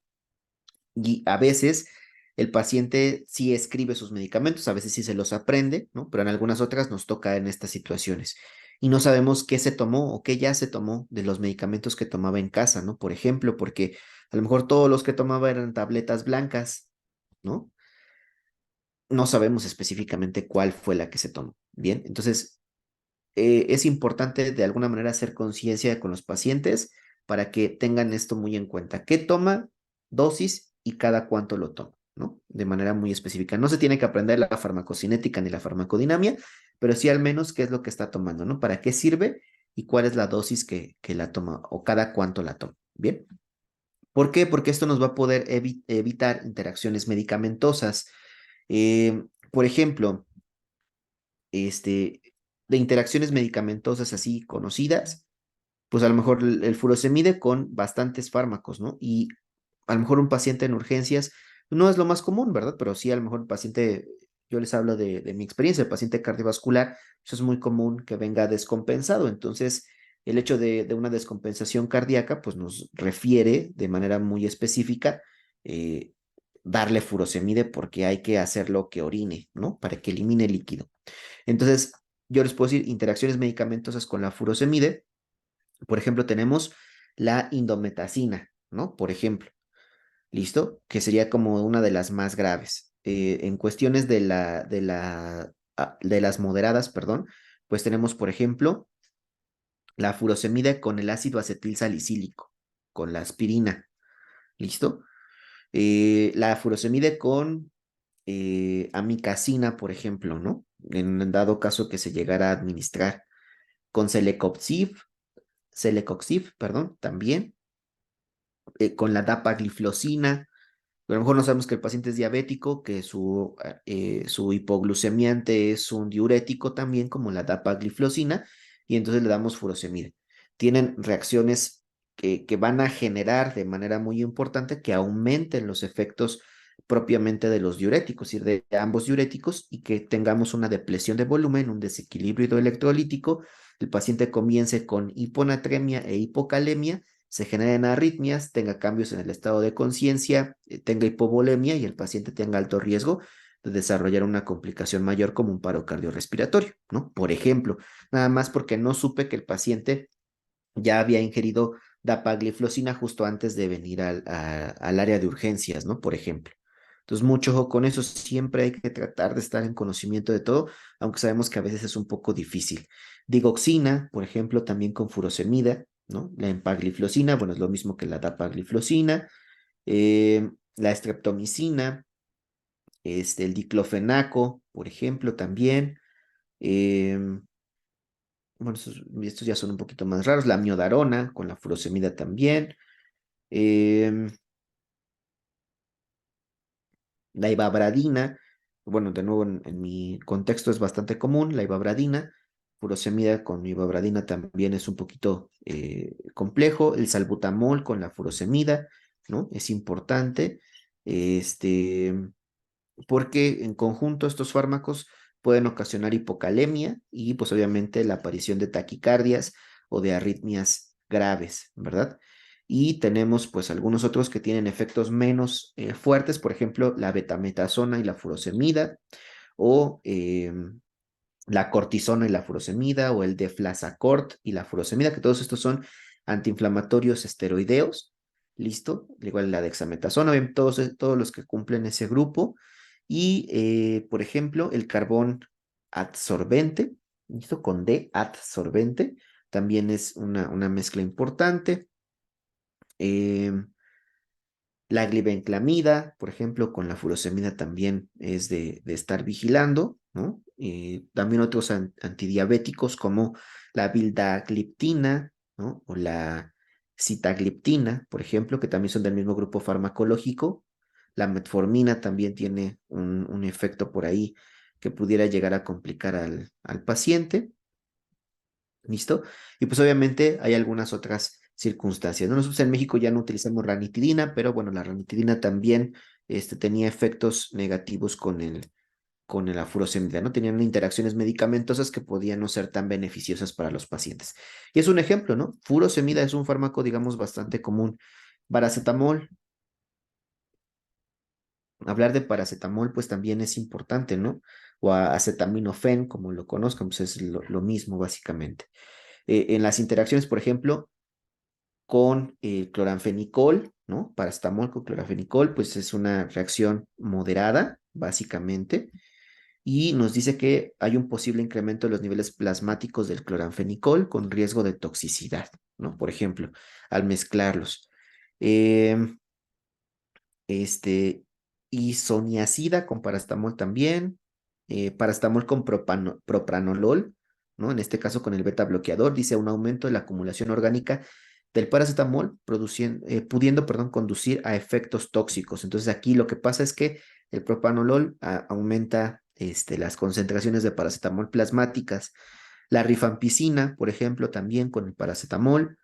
y a veces el paciente sí escribe sus medicamentos, a veces sí se los aprende, ¿no? Pero en algunas otras nos toca en estas situaciones. Y no sabemos qué se tomó o qué ya se tomó de los medicamentos que tomaba en casa, ¿no? Por ejemplo, porque a lo mejor todos los que tomaba eran tabletas blancas, ¿no? No sabemos específicamente cuál fue la que se tomó. Bien, entonces es importante de alguna manera hacer conciencia con los pacientes para que tengan esto muy en cuenta. ¿Qué toma, dosis y cada cuánto lo toma? ¿No? De manera muy específica. No se tiene que aprender la farmacocinética ni la farmacodinamia, pero sí al menos qué es lo que está tomando, ¿no? ¿Para qué sirve y cuál es la dosis que la toma o cada cuánto la toma? Bien. ¿Por qué? Porque esto nos va a poder evitar interacciones medicamentosas. Por ejemplo, este, de interacciones medicamentosas así conocidas, pues a lo mejor el furosemide con bastantes fármacos, ¿no? Y a lo mejor un paciente en urgencias no es lo más común, ¿verdad? Pero sí, a lo mejor el paciente, yo les hablo de mi experiencia, el paciente cardiovascular, eso es muy común que venga descompensado. Entonces, el hecho de una descompensación cardíaca, pues nos refiere de manera muy específica eh, darle furosemide porque hay que hacerlo que orine, ¿no? Para que elimine líquido. Entonces, yo les puedo decir interacciones medicamentosas con la furosemide. Por ejemplo, tenemos la indometacina, ¿no? Por ejemplo, ¿listo? Que sería como una de las más graves. En cuestiones de las moderadas, perdón, pues tenemos, por ejemplo, la furosemide con el ácido acetil salicílico, con la aspirina, ¿listo? La furosemide con amicacina, por ejemplo, ¿no? En dado caso que se llegara a administrar con celecoxib, perdón, también, con la dapagliflozina. A lo mejor no sabemos que el paciente es diabético, que su hipoglucemiante es un diurético también, como la dapagliflozina, y entonces le damos furosemide. Tienen reacciones que van a generar de manera muy importante que aumenten los efectos propiamente de los diuréticos, es decir, de ambos diuréticos, y que tengamos una depresión de volumen, un desequilibrio electrolítico, el paciente comience con hiponatremia e hipocalemia, se generen arritmias, tenga cambios en el estado de conciencia, tenga hipovolemia y el paciente tenga alto riesgo de desarrollar una complicación mayor como un paro cardiorrespiratorio, ¿no? Por ejemplo, nada más porque no supe que el paciente ya había ingerido dapagliflozina justo antes de venir al área de urgencias, ¿no? Por ejemplo. Entonces, mucho ojo con eso, siempre hay que tratar de estar en conocimiento de todo, aunque sabemos que a veces es un poco difícil. Digoxina, por ejemplo, también con furosemida, ¿no? La empagliflozina, bueno, es lo mismo que la dapagliflozina, la streptomicina, el diclofenaco, por ejemplo, también. em, bueno, estos ya son un poquito más raros. La amiodarona con la furosemida también. em, la ivabradina, bueno, de nuevo en mi contexto es bastante común, la ivabradina. Furosemida con ivabradina también es un poquito complejo. El salbutamol con la furosemida, ¿no? Es importante. Este, porque en conjunto estos fármacos pueden ocasionar hipocalemia y pues obviamente la aparición de taquicardias o de arritmias graves, ¿verdad? Y tenemos pues algunos otros que tienen efectos menos fuertes, por ejemplo, la betametasona y la furosemida o la cortisona y la furosemida o el deflazacort y la furosemida, que todos estos son antiinflamatorios esteroideos, ¿listo? Igual la dexametasona, bien, todos los que cumplen ese grupo. Y, por ejemplo, el carbón adsorbente, ¿listo? Con D, adsorbente, también es una mezcla importante. Em, la glibenclamida, por ejemplo, con la furosemida también es de estar vigilando, ¿no? También otros antidiabéticos como la vildagliptina, ¿no? O la sitagliptina, por ejemplo, que también son del mismo grupo farmacológico. La metformina también tiene un efecto por ahí que pudiera llegar a complicar al paciente. ¿Listo? Y pues obviamente hay algunas otras circunstancias, ¿no? Nosotros en México ya no utilizamos ranitidina, pero bueno, la ranitidina también tenía efectos negativos con la furosemida, ¿no? Tenían interacciones medicamentosas que podían no ser tan beneficiosas para los pacientes. Y es un ejemplo, ¿no? Furosemida es un fármaco, digamos, bastante común. Paracetamol, hablar de paracetamol, pues también es importante, ¿no? O acetaminofén, como lo conozcan, pues es lo mismo, básicamente. En las interacciones, por ejemplo, con cloranfenicol, ¿no? Paracetamol con cloranfenicol, pues es una reacción moderada, básicamente, y nos dice que hay un posible incremento de los niveles plasmáticos del cloranfenicol con riesgo de toxicidad, ¿no? Por ejemplo, al mezclarlos. Em, este, isoniazida con paracetamol también, paracetamol con propranolol, ¿no? En este caso con el beta bloqueador, dice un aumento de la acumulación orgánica del paracetamol, pudiendo, perdón, conducir a efectos tóxicos. Entonces aquí lo que pasa es que el propranolol aumenta las concentraciones de paracetamol plasmáticas. La rifampicina, por ejemplo, también con el paracetamol,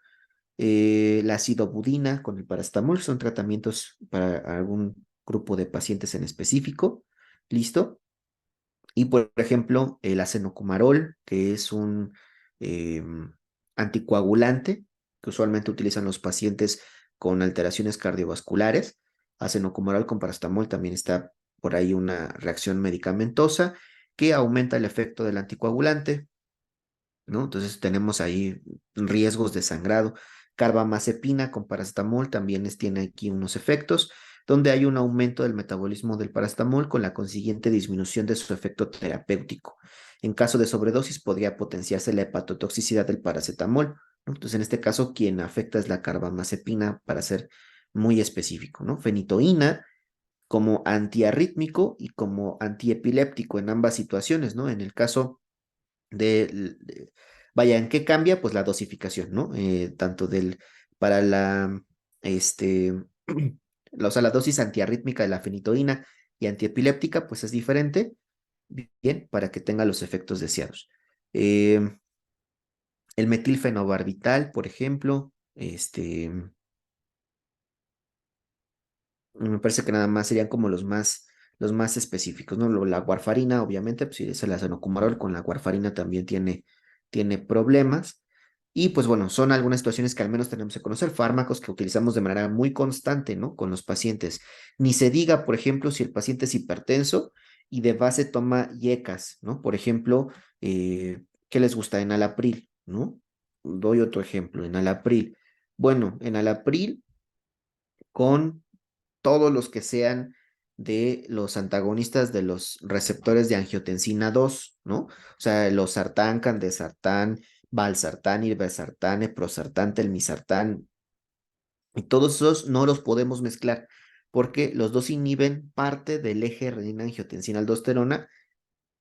la acidobudina con el paracetamol, son tratamientos para algún grupo de pacientes en específico. ¿Listo? Y por ejemplo, el acenocumarol, que es un anticoagulante que usualmente utilizan los pacientes con alteraciones cardiovasculares. Acenocumarol con paracetamol también está por ahí una reacción medicamentosa que aumenta el efecto del anticoagulante, ¿no? Entonces tenemos ahí riesgos de sangrado. Carbamazepina con paracetamol también tiene aquí unos efectos donde hay un aumento del metabolismo del paracetamol con la consiguiente disminución de su efecto terapéutico. En caso de sobredosis podría potenciarse la hepatotoxicidad del paracetamol, ¿no? Entonces en este caso quien afecta es la carbamazepina para ser muy específico, ¿no? Fenitoína como antiarrítmico y como antiepiléptico en ambas situaciones, ¿no? En el caso vaya, ¿en qué cambia? Pues la dosificación, ¿no? Tanto para este, o sea, la dosis antiarrítmica de la fenitoína y antiepiléptica, pues es diferente, bien, para que tenga los efectos deseados. El metilfenobarbital, por ejemplo, me parece que nada más serían como los más específicos, ¿no? La warfarina, obviamente, pues si es el acenocumarol, con la warfarina también tiene tiene problemas. Y pues bueno, son algunas situaciones que al menos tenemos que conocer, fármacos que utilizamos de manera muy constante, ¿no? Con los pacientes. Ni se diga, por ejemplo, si el paciente es hipertenso y de base toma IECAS, ¿no? Por ejemplo, ¿qué les gusta? Enalapril, ¿no? Doy otro ejemplo, enalapril. Bueno, enalapril con todos los que sean de los antagonistas de los receptores de angiotensina 2, ¿no? O sea, los sartán, candesartán, valsartán, irbesartán, eprosartán, telmisartán, y todos esos no los podemos mezclar porque los dos inhiben parte del eje renina-angiotensina-aldosterona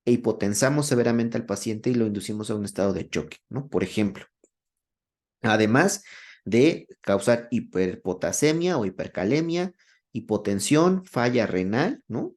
e hipotensamos severamente al paciente y lo inducimos a un estado de choque, ¿no? Por ejemplo, además de causar hiperpotasemia o hipercalemia, hipotensión, falla renal, ¿no?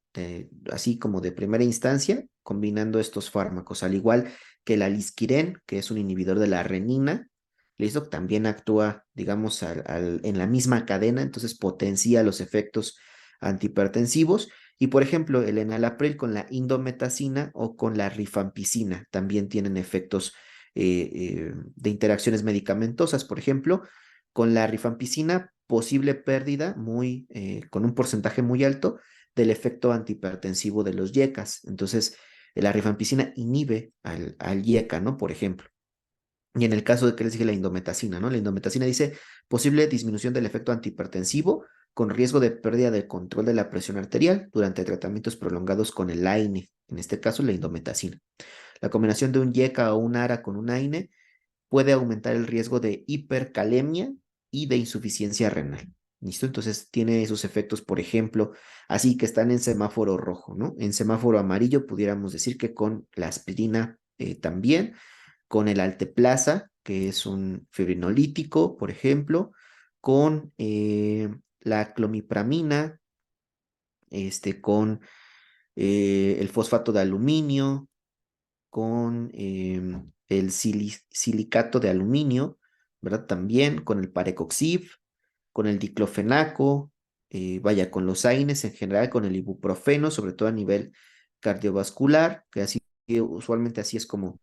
Así como de primera instancia, combinando estos fármacos, al igual que la lisquiren, que es un inhibidor de la renina, listo, también actúa, digamos, en la misma cadena, entonces potencia los efectos antihipertensivos. Y por ejemplo, el enalapril con la indometacina o con la rifampicina también tienen efectos de interacciones medicamentosas. Por ejemplo, con la rifampicina, posible pérdida con un porcentaje muy alto del efecto antihipertensivo de los IECAS. Entonces, la rifampicina inhibe al IECA, ¿no? Por ejemplo. Y en el caso de que les dije la indometacina, ¿no? La indometacina dice posible disminución del efecto antihipertensivo con riesgo de pérdida de control de la presión arterial durante tratamientos prolongados con el AINE, en este caso la indometacina. La combinación de un IECA o un ARA con un AINE puede aumentar el riesgo de hipercalemia y de insuficiencia renal. ¿Listo? Entonces tiene esos efectos, por ejemplo, así que están en semáforo rojo, ¿no? En semáforo amarillo pudiéramos decir que con la aspirina también, con el alteplasa, que es un fibrinolítico, por ejemplo, con la clomipramina, con el fosfato de aluminio, con el silicato de aluminio, ¿verdad? También con el parecoxib, con el diclofenaco, vaya, con los AINES en general, con el ibuprofeno, sobre todo a nivel cardiovascular, que así, usualmente así es como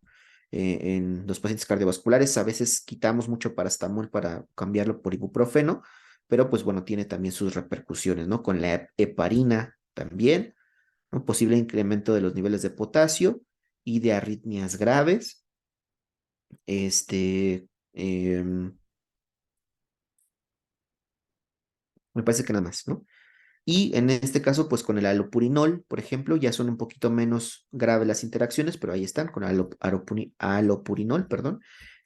en los pacientes cardiovasculares, a veces quitamos mucho paracetamol para cambiarlo por ibuprofeno, pero pues bueno, tiene también sus repercusiones, ¿no? Con la heparina también, un posible incremento de los niveles de potasio y de arritmias graves. Em, Me parece que nada más, ¿no? Y en este caso, pues con el alopurinol, por ejemplo, ya son un poquito menos graves las interacciones, pero ahí están con alopurinol, perdón,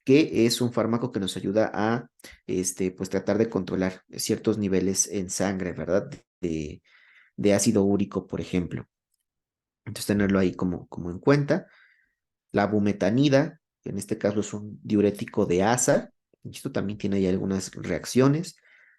que es un fármaco que nos ayuda a, pues tratar de controlar ciertos niveles en sangre, ¿verdad? De ácido úrico, por ejemplo. Entonces, tenerlo ahí como en cuenta. La bumetanida, que en este caso es un diurético de asa, y esto también tiene ahí algunas reacciones.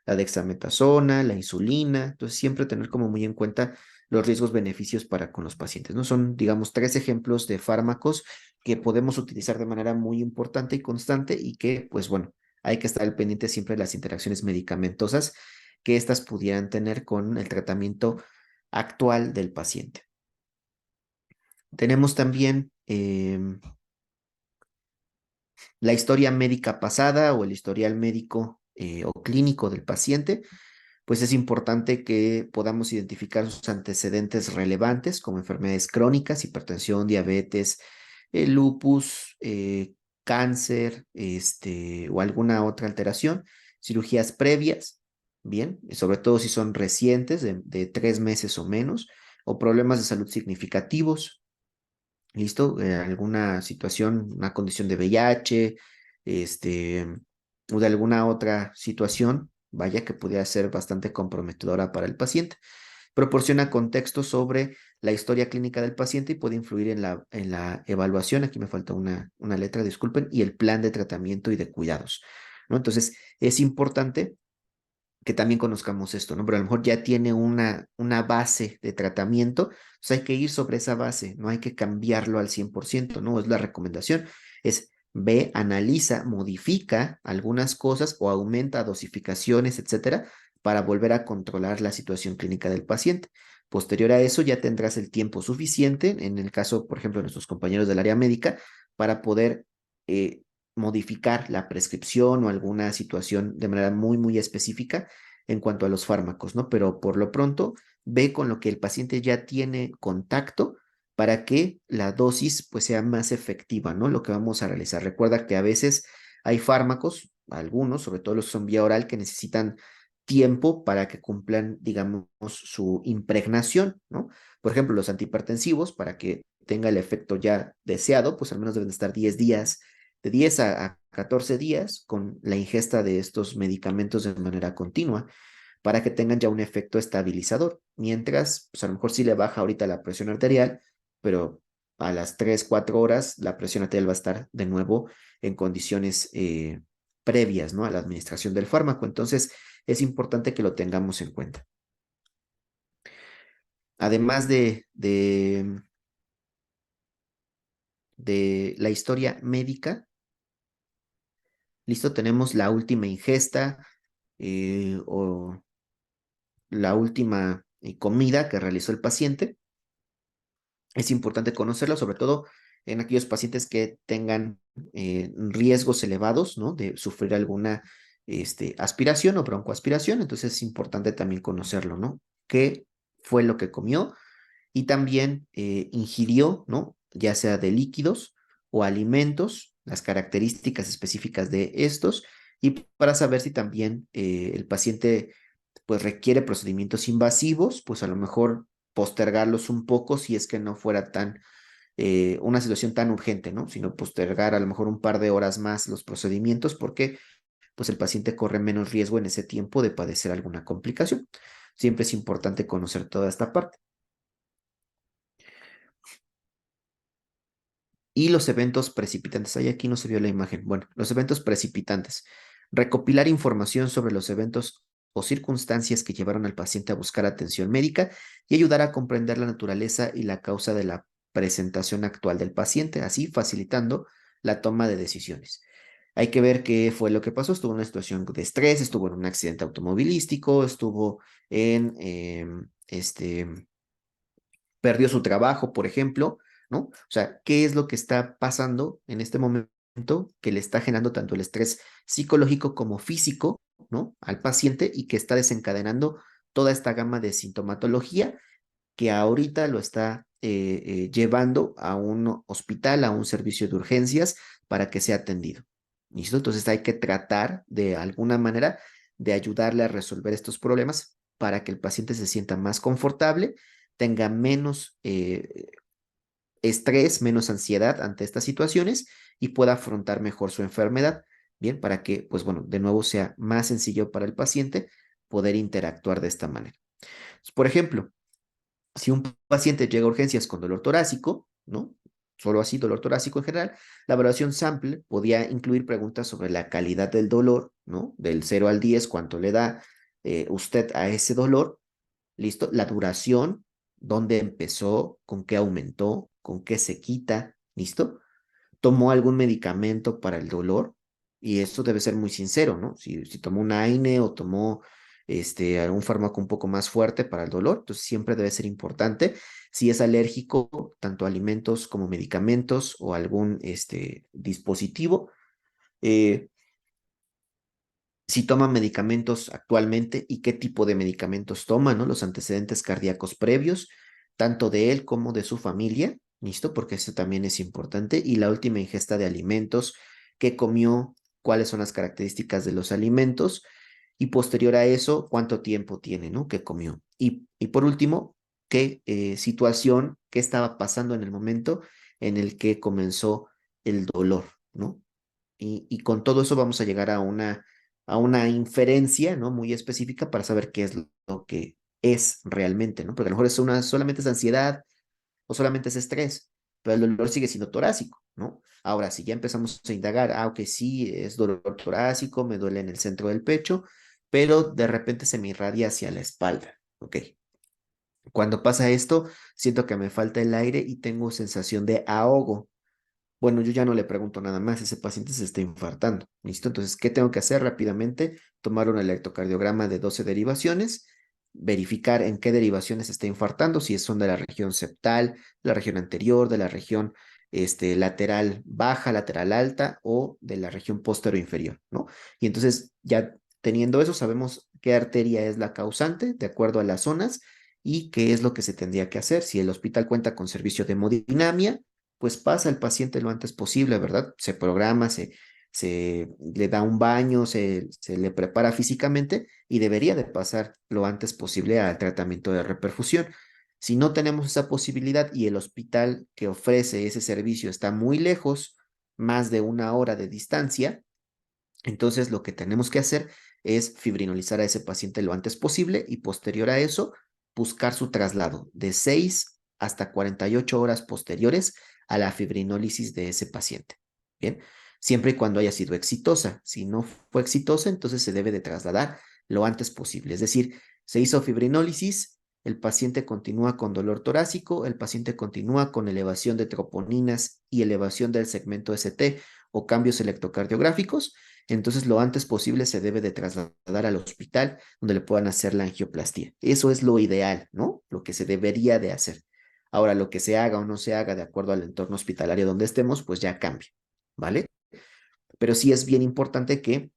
La dexametasona, la insulina, entonces siempre tener como muy en cuenta los riesgos-beneficios para con los pacientes, ¿no? Son, digamos, 3 ejemplos de fármacos que podemos utilizar de manera muy importante y constante y que, pues bueno, hay que estar al pendiente siempre de las interacciones medicamentosas que éstas pudieran tener con el tratamiento actual del paciente. Tenemos también la historia médica pasada o el historial médico o clínico del paciente, pues es importante que podamos identificar sus antecedentes relevantes como enfermedades crónicas, hipertensión, diabetes, lupus, cáncer, o alguna otra alteración, cirugías previas, bien, y sobre todo si son recientes, de 3 meses o menos, o problemas de salud significativos. ¿Listo? Alguna situación, una condición de VIH, este, o de alguna otra situación, vaya que pudiera ser bastante comprometedora para el paciente. Proporciona contexto sobre la historia clínica del paciente y puede influir en la evaluación, aquí me falta una letra, disculpen, y el plan de tratamiento y de cuidados, ¿no? Entonces, es importante que también conozcamos esto, ¿no? Pero a lo mejor ya tiene una base de tratamiento, hay que ir sobre esa base, no hay que cambiarlo al 100%, ¿no? Es la recomendación, es ve, analiza, modifica algunas cosas o aumenta dosificaciones, etcétera, para volver a controlar la situación clínica del paciente. Posterior a eso ya tendrás el tiempo suficiente, en el caso, por ejemplo, de nuestros compañeros del área médica, para poder eh, modificar la prescripción o alguna situación de manera muy, muy específica en cuanto a los fármacos, ¿no? Pero por lo pronto, ve con lo que el paciente ya tiene contacto para que la dosis pues sea más efectiva, ¿no? Lo que vamos a realizar. Recuerda que a veces hay fármacos, algunos, sobre todo los que son vía oral, que necesitan tiempo para que cumplan, digamos, su impregnación, ¿no? Por ejemplo, los antihipertensivos, para que tenga el efecto ya deseado, pues al menos deben estar 10 días, de 10 a 14 días con la ingesta de estos medicamentos de manera continua para que tengan ya un efecto estabilizador. Mientras, pues a lo mejor sí le baja ahorita la presión arterial, pero a las 3 4 horas la presión arterial va a estar de nuevo en condiciones previas, ¿no? A la administración del fármaco. Entonces, es importante que lo tengamos en cuenta. Además de la historia médica, listo, tenemos la última ingesta o la última comida que realizó el paciente. Es importante conocerlo, sobre todo en aquellos pacientes que tengan riesgos elevados, ¿no? De sufrir alguna aspiración o broncoaspiración. Entonces es importante también conocerlo, ¿no? ¿Qué fue lo que comió? Y también ingirió, ¿no? Ya sea de líquidos o alimentos, las características específicas de estos, y para saber si también el paciente pues requiere procedimientos invasivos, pues a lo mejor postergarlos un poco si es que no fuera tan una situación tan urgente, ¿no? Sino postergar a lo mejor un par de horas más los procedimientos porque pues el paciente corre menos riesgo en ese tiempo de padecer alguna complicación. Siempre es importante conocer toda esta parte. Y los eventos precipitantes. Ahí aquí no se vio la imagen. Bueno, los eventos precipitantes. Recopilar información sobre los eventos o circunstancias que llevaron al paciente a buscar atención médica y ayudar a comprender la naturaleza y la causa de la presentación actual del paciente, así facilitando la toma de decisiones. Hay que ver qué fue lo que pasó. Estuvo en una situación de estrés, estuvo en un accidente automovilístico, estuvo en perdió su trabajo, por ejemplo, ¿no? O sea, ¿qué es lo que está pasando en este momento que le está generando tanto el estrés psicológico como físico, ¿no? Al paciente y que está desencadenando toda esta gama de sintomatología que ahorita lo está llevando a un hospital, a un servicio de urgencias para que sea atendido. ¿Listo? Entonces hay que tratar de alguna manera de ayudarle a resolver estos problemas para que el paciente se sienta más confortable, tenga menos estrés, menos ansiedad ante estas situaciones y pueda afrontar mejor su enfermedad. Bien, para que, pues bueno, de nuevo sea más sencillo para el paciente poder interactuar de esta manera. Por ejemplo, si un paciente llega a urgencias con dolor torácico, ¿no? Solo así, dolor torácico en general, la evaluación sample podía incluir preguntas sobre la calidad del dolor, ¿no? Del 0 al 10, cuánto le da usted a ese dolor, ¿listo? La duración, dónde empezó, con qué aumentó, con qué se quita, ¿listo? ¿Tomó algún medicamento para el dolor? Y esto debe ser muy sincero, ¿no? Si tomó un AINE o tomó algún fármaco un poco más fuerte para el dolor, entonces siempre debe ser importante. Si es alérgico, tanto a alimentos como medicamentos o algún dispositivo. Eh, si toma medicamentos actualmente y qué tipo de medicamentos toma, ¿no? Los antecedentes cardíacos previos, tanto de él como de su familia, ¿listo? Porque eso también es importante. Y la última ingesta de alimentos, qué comió, cuáles son las características de los alimentos y posterior a eso, cuánto tiempo tiene, ¿no? Que comió. Y por último, qué situación, qué estaba pasando en el momento en el que comenzó el dolor, ¿no? Y con todo eso vamos a llegar a una inferencia, ¿no? Muy específica para saber qué es lo que es realmente, ¿no? Porque a lo mejor solamente es ansiedad o solamente es estrés, pero el dolor sigue siendo torácico, ¿no? Ahora, si ya empezamos a indagar, ok, sí, es dolor torácico, me duele en el centro del pecho, pero de repente se me irradia hacia la espalda, ¿ok? Cuando pasa esto, siento que me falta el aire y tengo sensación de ahogo. Bueno, yo ya no le pregunto nada más, ese paciente se está infartando, ¿listo? Entonces, ¿qué tengo que hacer rápidamente? Tomar un electrocardiograma de 12 derivaciones, verificar en qué derivaciones está infartando, si son de la región septal, de la región anterior, de la región lateral baja, lateral alta o de la región inferior, ¿no? Y entonces ya teniendo eso, sabemos qué arteria es la causante de acuerdo a las zonas y qué es lo que se tendría que hacer. Si el hospital cuenta con servicio de hemodinamia, pues pasa el paciente lo antes posible, ¿verdad? Se programa, se le da un baño, se le prepara físicamente y debería de pasar lo antes posible al tratamiento de reperfusión. Si no tenemos esa posibilidad y el hospital que ofrece ese servicio está muy lejos, más de 1 hora de distancia, entonces lo que tenemos que hacer es fibrinolizar a ese paciente lo antes posible y posterior a eso buscar su traslado de 6 hasta 48 horas posteriores a la fibrinólisis de ese paciente. Bien, siempre y cuando haya sido exitosa. Si no fue exitosa, entonces se debe de trasladar lo antes posible. Es decir, se hizo fibrinólisis, el paciente continúa con dolor torácico, el paciente continúa con elevación de troponinas y elevación del segmento ST o cambios electrocardiográficos, entonces lo antes posible se debe de trasladar al hospital donde le puedan hacer la angioplastía. Eso es lo ideal, ¿no? Lo que se debería de hacer. Ahora, lo que se haga o no se haga de acuerdo al entorno hospitalario donde estemos, pues ya cambia, ¿vale? Pero sí es bien importante que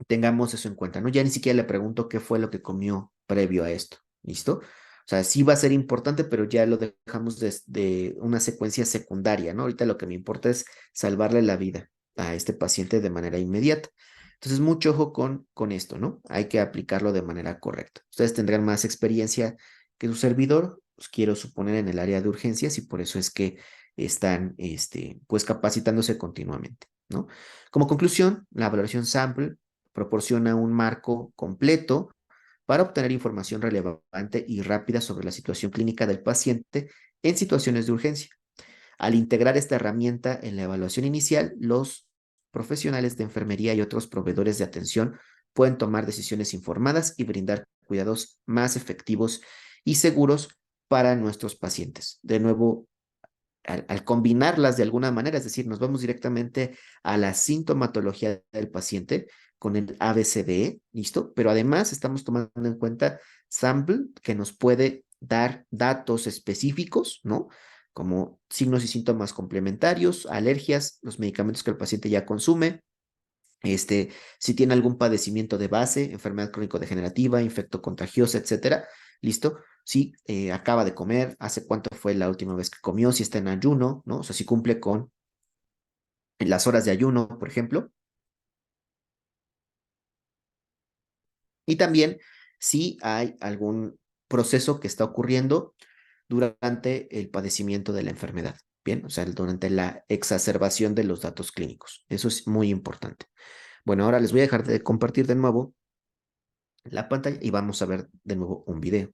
tengamos eso en cuenta, ¿no? Ya ni siquiera le pregunto qué fue lo que comió previo a esto, ¿listo? O sea, sí va a ser importante, pero ya lo dejamos de una secuencia secundaria, ¿no? Ahorita lo que me importa es salvarle la vida a este paciente de manera inmediata. Entonces, mucho ojo con esto, ¿no? Hay que aplicarlo de manera correcta. Ustedes tendrán más experiencia que su servidor, pues quiero suponer en el área de urgencias y por eso es que están, pues capacitándose continuamente, ¿no? Como conclusión, la valoración sample proporciona un marco completo para obtener información relevante y rápida sobre la situación clínica del paciente en situaciones de urgencia. Al integrar esta herramienta en la evaluación inicial, los profesionales de enfermería y otros proveedores de atención pueden tomar decisiones informadas y brindar cuidados más efectivos y seguros para nuestros pacientes. De nuevo, al combinarlas de alguna manera, es decir, nos vamos directamente a la sintomatología del paciente con el ABCDE, ¿listo? Pero además estamos tomando en cuenta sample que nos puede dar datos específicos, ¿no? Como signos y síntomas complementarios, alergias, los medicamentos que el paciente ya consume, si tiene algún padecimiento de base, enfermedad crónico-degenerativa, infecto contagiosa, etcétera, ¿listo? Si acaba de comer, hace cuánto fue la última vez que comió, si está en ayuno, ¿no? O sea, si cumple con las horas de ayuno, por ejemplo. Y también si hay algún proceso que está ocurriendo durante el padecimiento de la enfermedad, ¿bien? O sea, durante la exacerbación de los datos clínicos. Eso es muy importante. Bueno, ahora les voy a dejar de compartir de nuevo la pantalla y vamos a ver de nuevo un video.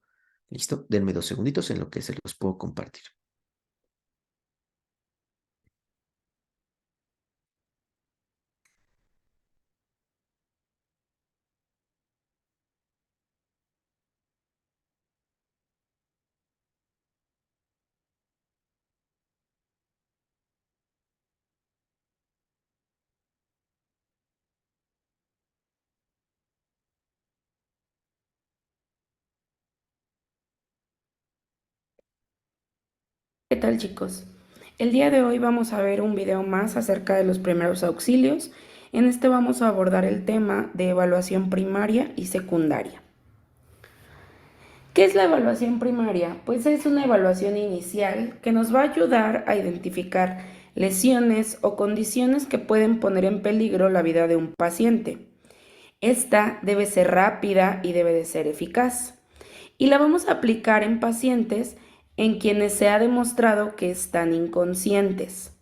¿Listo? Denme 2 segunditos en lo que se los puedo compartir. ¿Qué tal, chicos? El día de hoy vamos a ver un video más acerca de los primeros auxilios. En este vamos a abordar el tema de evaluación primaria y secundaria. ¿Qué es la evaluación primaria? Pues es una evaluación inicial que nos va a ayudar a identificar lesiones o condiciones que pueden poner en peligro la vida de un paciente. Esta debe ser rápida y debe de ser eficaz. Y la vamos a aplicar en pacientes en quienes se ha demostrado que están inconscientes.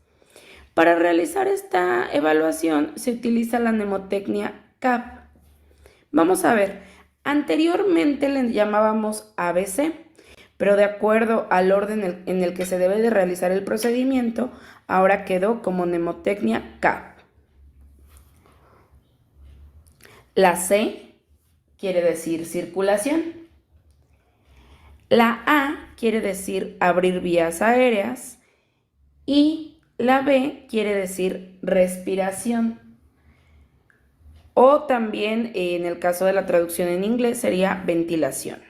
Para realizar esta evaluación se utiliza la mnemotecnia CAP. Vamos a ver, anteriormente le llamábamos ABC, pero de acuerdo al orden en el que se debe de realizar el procedimiento, ahora quedó como mnemotecnia CAP. La C quiere decir circulación. La A quiere decir abrir vías aéreas y la B quiere decir respiración. O también en el caso de la traducción en inglés sería ventilación.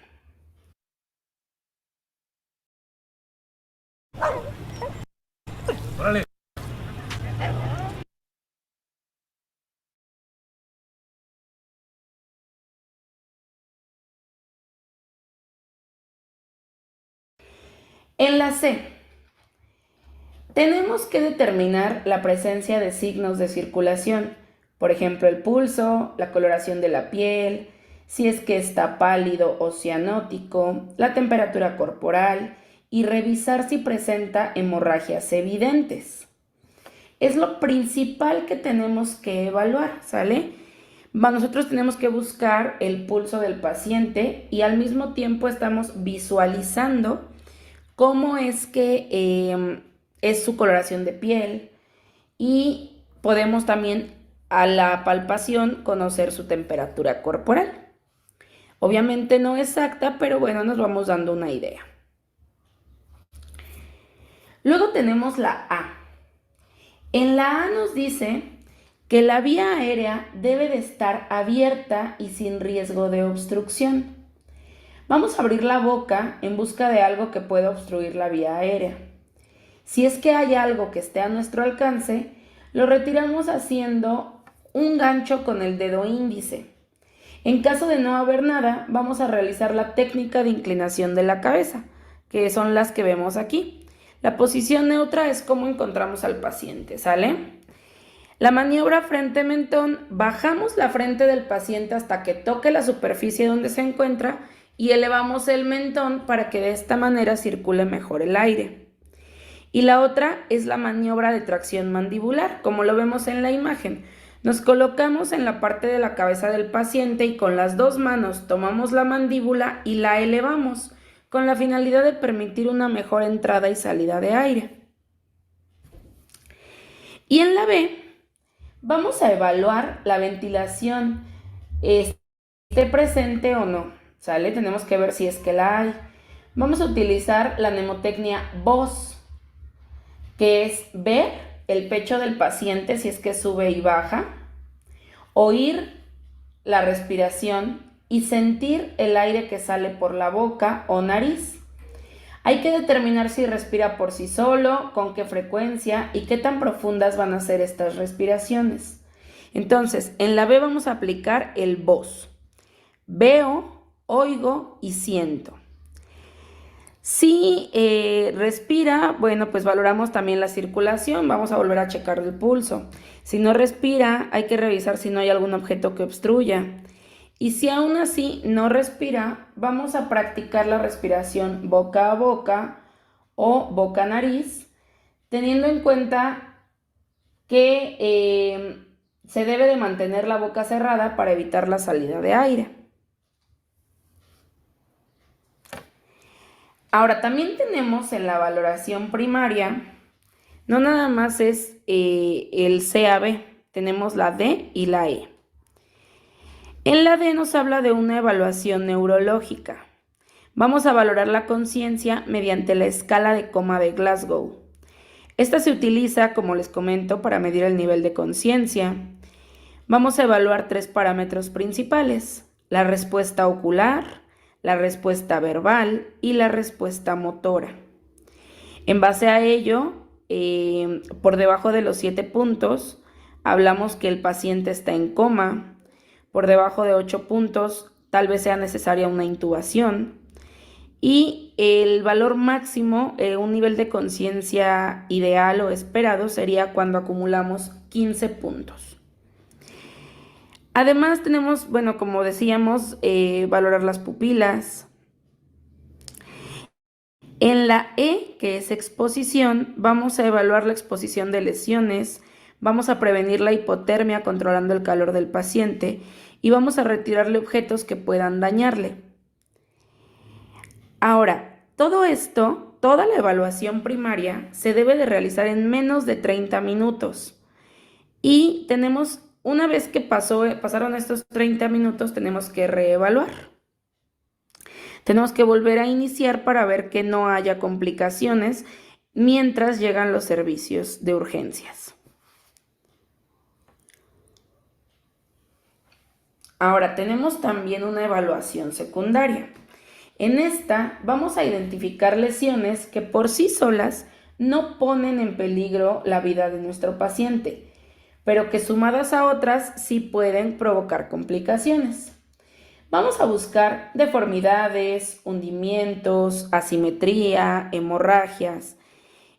En la C, tenemos que determinar la presencia de signos de circulación, por ejemplo, el pulso, la coloración de la piel, si es que está pálido o cianótico, la temperatura corporal y revisar si presenta hemorragias evidentes. Es lo principal que tenemos que evaluar, ¿sale? Nosotros tenemos que buscar el pulso del paciente y al mismo tiempo estamos visualizando cómo es que es su coloración de piel y podemos también a la palpación conocer su temperatura corporal. Obviamente no exacta, pero bueno, nos vamos dando una idea. Luego tenemos la A. En la A nos dice que la vía aérea debe de estar abierta y sin riesgo de obstrucción. Vamos a abrir la boca en busca de algo que pueda obstruir la vía aérea. Si es que hay algo que esté a nuestro alcance, lo retiramos haciendo un gancho con el dedo índice. En caso de no haber nada, vamos a realizar la técnica de inclinación de la cabeza, que son las que vemos aquí. La posición neutra es como encontramos al paciente, ¿sale? La maniobra frente-mentón, bajamos la frente del paciente hasta que toque la superficie donde se encuentra y elevamos el mentón para que de esta manera circule mejor el aire. Y la otra es la maniobra de tracción mandibular, como lo vemos en la imagen. Nos colocamos en la parte de la cabeza del paciente y con las dos manos tomamos la mandíbula y la elevamos, con la finalidad de permitir una mejor entrada y salida de aire. Y en la B, vamos a evaluar la ventilación, esté presente o no, ¿sale? Tenemos que ver si es que la hay. Vamos a utilizar la mnemotecnia voz, que es ver el pecho del paciente si es que sube y baja, oír la respiración y sentir el aire que sale por la boca o nariz. Hay que determinar si respira por sí solo, con qué frecuencia y qué tan profundas van a ser estas respiraciones. Entonces, en la B vamos a aplicar el voz. Veo, oigo y siento. Si respira, bueno, pues valoramos también la circulación, vamos a volver a checar el pulso. Si no respira, hay que revisar si no hay algún objeto que obstruya. Y si aún así no respira, vamos a practicar la respiración boca a boca o boca a nariz, teniendo en cuenta que se debe de mantener la boca cerrada para evitar la salida de aire. Ahora, también tenemos en la valoración primaria, no nada más es el CAB, tenemos la D y la E. En la D nos habla de una evaluación neurológica. Vamos a valorar la conciencia mediante la escala de coma de Glasgow. Esta se utiliza, como les comento, para medir el nivel de conciencia. Vamos a evaluar 3 parámetros principales: la respuesta ocular, la respuesta verbal y la respuesta motora. En base a ello, por debajo de los 7 puntos, hablamos que el paciente está en coma. Por debajo de 8 puntos, tal vez sea necesaria una intubación. Y el valor máximo, un nivel de conciencia ideal o esperado, sería cuando acumulamos 15 puntos. Además tenemos, bueno, como decíamos, valorar las pupilas. En la E, que es exposición, vamos a evaluar la exposición de lesiones, vamos a prevenir la hipotermia controlando el calor del paciente y vamos a retirarle objetos que puedan dañarle. Ahora, todo esto, toda la evaluación primaria se debe de realizar en menos de 30 minutos. Y tenemos, una vez que pasaron estos 30 minutos, tenemos que reevaluar. Tenemos que volver a iniciar para ver que no haya complicaciones mientras llegan los servicios de urgencias. Ahora, tenemos también una evaluación secundaria. En esta vamos a identificar lesiones que por sí solas no ponen en peligro la vida de nuestro paciente, pero que sumadas a otras sí pueden provocar complicaciones. Vamos a buscar deformidades, hundimientos, asimetría, hemorragias,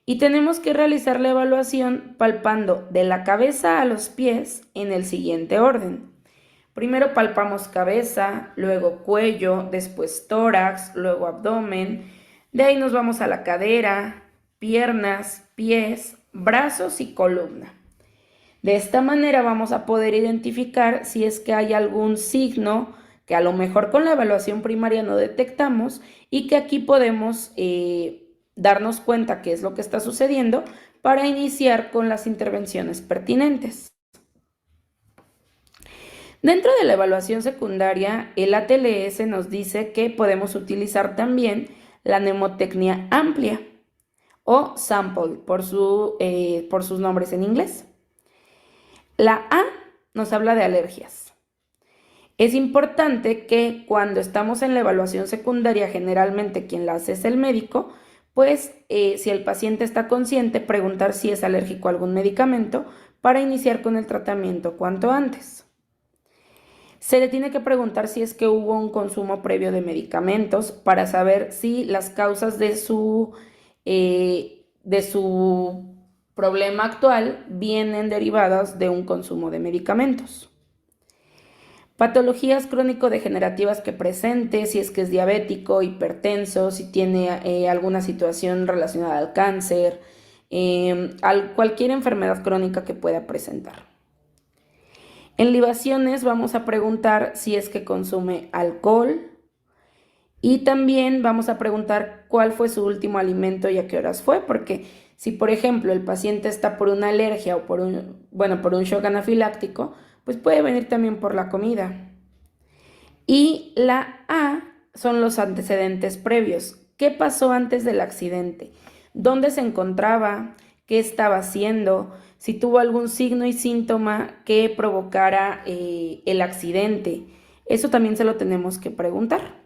y tenemos que realizar la evaluación palpando de la cabeza a los pies en el siguiente orden. Primero palpamos cabeza, luego cuello, después tórax, luego abdomen. De ahí nos vamos a la cadera, piernas, pies, brazos y columna. De esta manera vamos a poder identificar si es que hay algún signo que a lo mejor con la evaluación primaria no detectamos y que aquí podemos darnos cuenta qué es lo que está sucediendo para iniciar con las intervenciones pertinentes. Dentro de la evaluación secundaria, el ATLS nos dice que podemos utilizar también la mnemotecnia amplia o sample por sus nombres en inglés. La A nos habla de alergias. Es importante que cuando estamos en la evaluación secundaria, generalmente quien la hace es el médico, pues si el paciente está consciente, preguntar si es alérgico a algún medicamento para iniciar con el tratamiento cuanto antes. Se le tiene que preguntar si es que hubo un consumo previo de medicamentos para saber si las causas de su problema actual vienen derivadas de un consumo de medicamentos. Patologías crónico-degenerativas que presente, si es que es diabético, hipertenso, si tiene alguna situación relacionada al cáncer, cualquier enfermedad crónica que pueda presentar. En libaciones vamos a preguntar si es que consume alcohol y también vamos a preguntar cuál fue su último alimento y a qué horas fue, porque si por ejemplo el paciente está por una alergia o por un shock anafiláctico, pues puede venir también por la comida. Y la A son los antecedentes previos. ¿Qué pasó antes del accidente? ¿Dónde se encontraba? ¿Qué estaba haciendo? Si tuvo algún signo y síntoma que provocara el accidente. Eso también se lo tenemos que preguntar.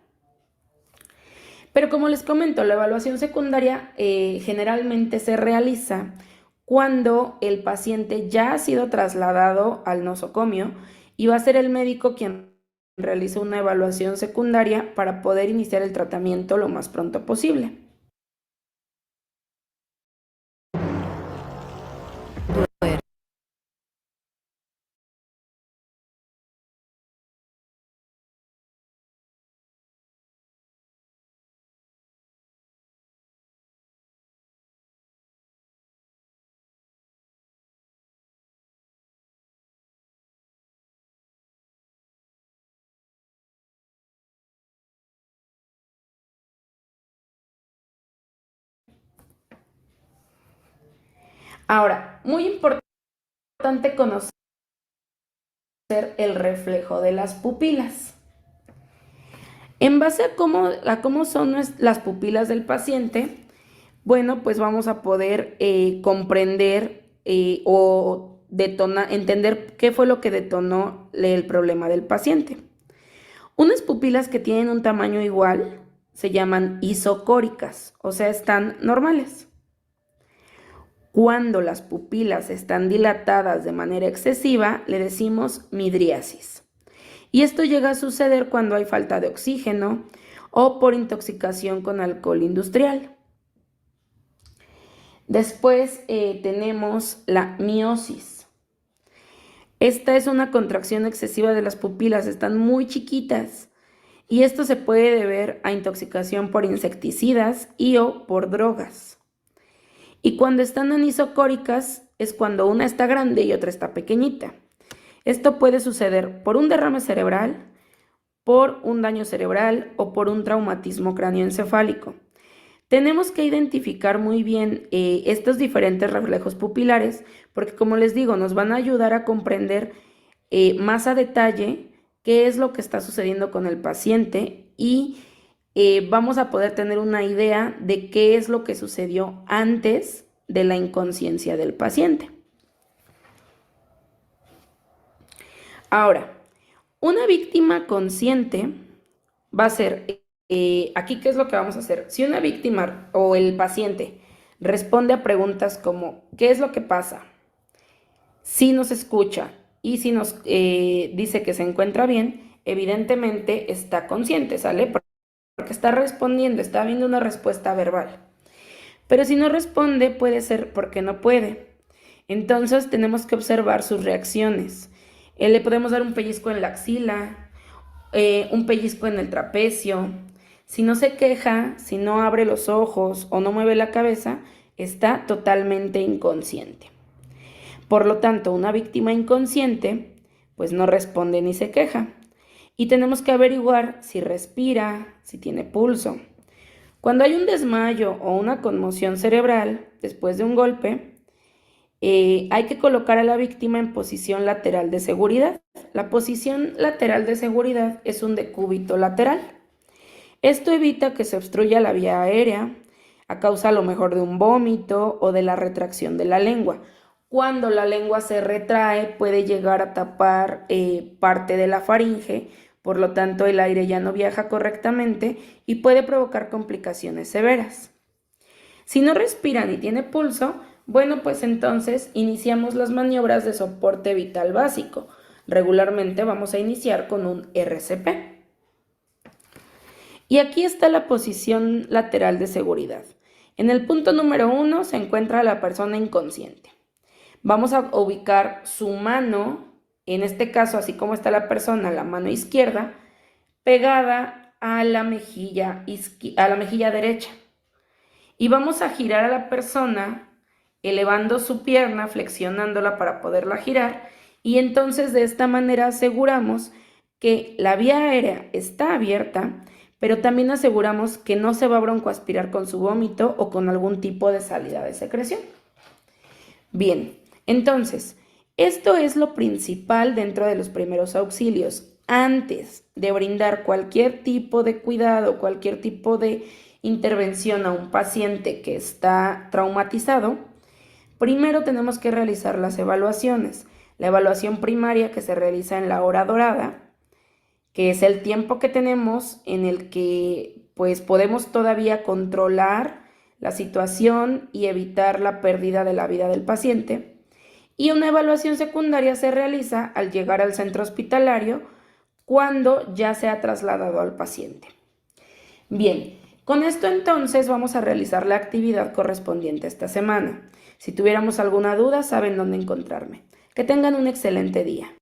Pero como les comento, la evaluación secundaria generalmente se realiza cuando el paciente ya ha sido trasladado al nosocomio y va a ser el médico quien realiza una evaluación secundaria para poder iniciar el tratamiento lo más pronto posible. Ahora, muy importante conocer el reflejo de las pupilas. En base a cómo son las pupilas del paciente, bueno, pues vamos a poder comprender o entender qué fue lo que detonó el problema del paciente. Unas pupilas que tienen un tamaño igual se llaman isocóricas, o sea, están normales. Cuando las pupilas están dilatadas de manera excesiva, le decimos midriasis. Y esto llega a suceder cuando hay falta de oxígeno o por intoxicación con alcohol industrial. Después tenemos la miosis. Esta es una contracción excesiva de las pupilas, están muy chiquitas y esto se puede deber a intoxicación por insecticidas y o por drogas. Y cuando están anisocóricas es cuando una está grande y otra está pequeñita. Esto puede suceder por un derrame cerebral, por un daño cerebral o por un traumatismo cráneoencefálico. Tenemos que identificar muy bien estos diferentes reflejos pupilares porque, como les digo, nos van a ayudar a comprender más a detalle qué es lo que está sucediendo con el paciente y vamos a poder tener una idea de qué es lo que sucedió antes de la inconsciencia del paciente. Ahora, una víctima consciente va a ser, aquí qué es lo que vamos a hacer. Si una víctima o el paciente Responde a preguntas como ¿qué es lo que pasa? Si nos escucha y si nos dice que se encuentra bien, evidentemente está consciente, ¿sale? Porque está respondiendo, está viendo una respuesta verbal. Pero si no responde, puede ser porque no puede. Entonces tenemos que observar sus reacciones. Le podemos dar un pellizco en la axila, un pellizco en el trapecio. Si no se queja, si no abre los ojos o no mueve la cabeza, está totalmente inconsciente. Por lo tanto, una víctima inconsciente pues no responde ni se queja. Y tenemos que averiguar si respira, si tiene pulso. Cuando hay un desmayo o una conmoción cerebral después de un golpe, hay que colocar a la víctima en posición lateral de seguridad. La posición lateral de seguridad es un decúbito lateral. Esto evita que se obstruya la vía aérea a causa a lo mejor de un vómito o de la retracción de la lengua. Cuando la lengua se retrae puede llegar a tapar parte de la faringe, por lo tanto el aire ya no viaja correctamente y puede provocar complicaciones severas. Si no respira ni tiene pulso, bueno, pues entonces iniciamos las maniobras de soporte vital básico. Regularmente vamos a iniciar con un RCP. Y aquí está la posición lateral de seguridad. En el punto número 1 se encuentra la persona inconsciente. Vamos a ubicar su mano, en este caso así como está la persona, la mano izquierda, pegada a la mejilla derecha. Y vamos a girar a la persona elevando su pierna, flexionándola para poderla girar, y entonces de esta manera aseguramos que la vía aérea está abierta, pero también aseguramos que no se va a broncoaspirar con su vómito o con algún tipo de salida de secreción. Bien, entonces, esto es lo principal dentro de los primeros auxilios. Antes de brindar cualquier tipo de cuidado, cualquier tipo de intervención a un paciente que está traumatizado, primero tenemos que realizar las evaluaciones. La evaluación primaria que se realiza en la hora dorada, que es el tiempo que tenemos en el que pues podemos todavía controlar la situación y evitar la pérdida de la vida del paciente. Y una evaluación secundaria se realiza al llegar al centro hospitalario cuando ya se ha trasladado al paciente. Bien, con esto entonces vamos a realizar la actividad correspondiente esta semana. Si tuviéramos alguna duda, saben dónde encontrarme. Que tengan un excelente día.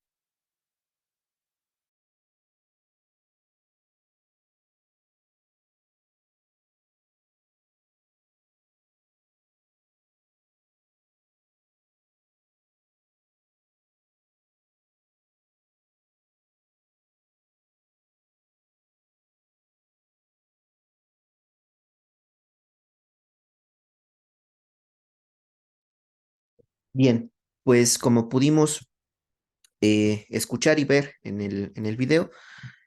Bien, pues como pudimos escuchar y ver en el video,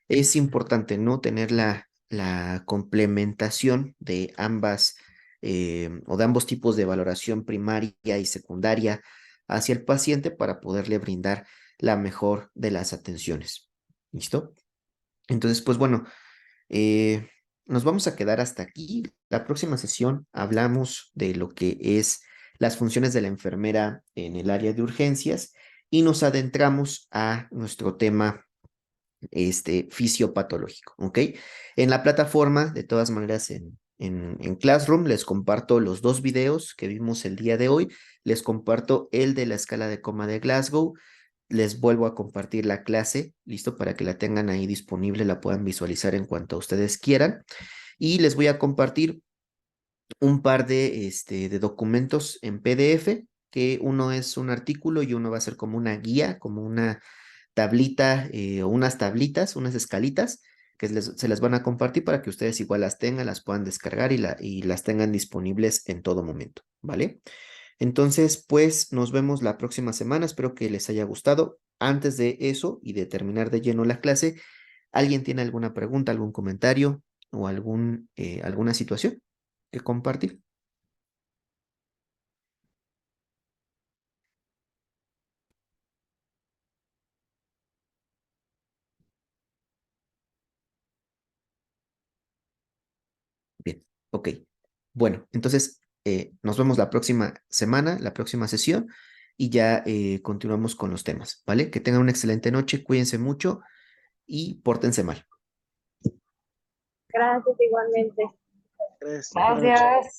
es importante no tener la complementación de ambas o de ambos tipos de valoración primaria y secundaria hacia el paciente para poderle brindar la mejor de las atenciones. ¿Listo? Entonces, pues bueno, eh, nos vamos a quedar hasta aquí. La próxima sesión hablamos de lo que es las funciones de la enfermera en el área de urgencias y nos adentramos a nuestro tema fisiopatológico, ¿ok? En la plataforma, de todas maneras, en Classroom, les comparto los dos videos que vimos el día de hoy. Les comparto el de la escala de coma de Glasgow. Les vuelvo a compartir la clase, listo, para que la tengan ahí disponible, la puedan visualizar en cuanto ustedes quieran. Y les voy a compartir un par de documentos en PDF, que uno es un artículo y uno va a ser como una guía, como una tablita o unas tablitas, unas escalitas que se las van a compartir para que ustedes igual las tengan, las puedan descargar y las tengan disponibles en todo momento, ¿vale? Entonces, pues nos vemos la próxima semana. Espero que les haya gustado. Antes de eso y de terminar de lleno la clase, ¿alguien tiene alguna pregunta, algún comentario o alguna situación que compartir? Bien, ok. Bueno, entonces nos vemos la próxima semana, la próxima sesión, y ya continuamos con los temas, ¿vale? Que tengan una excelente noche, cuídense mucho y pórtense mal. Gracias igualmente. Gracias. Gracias.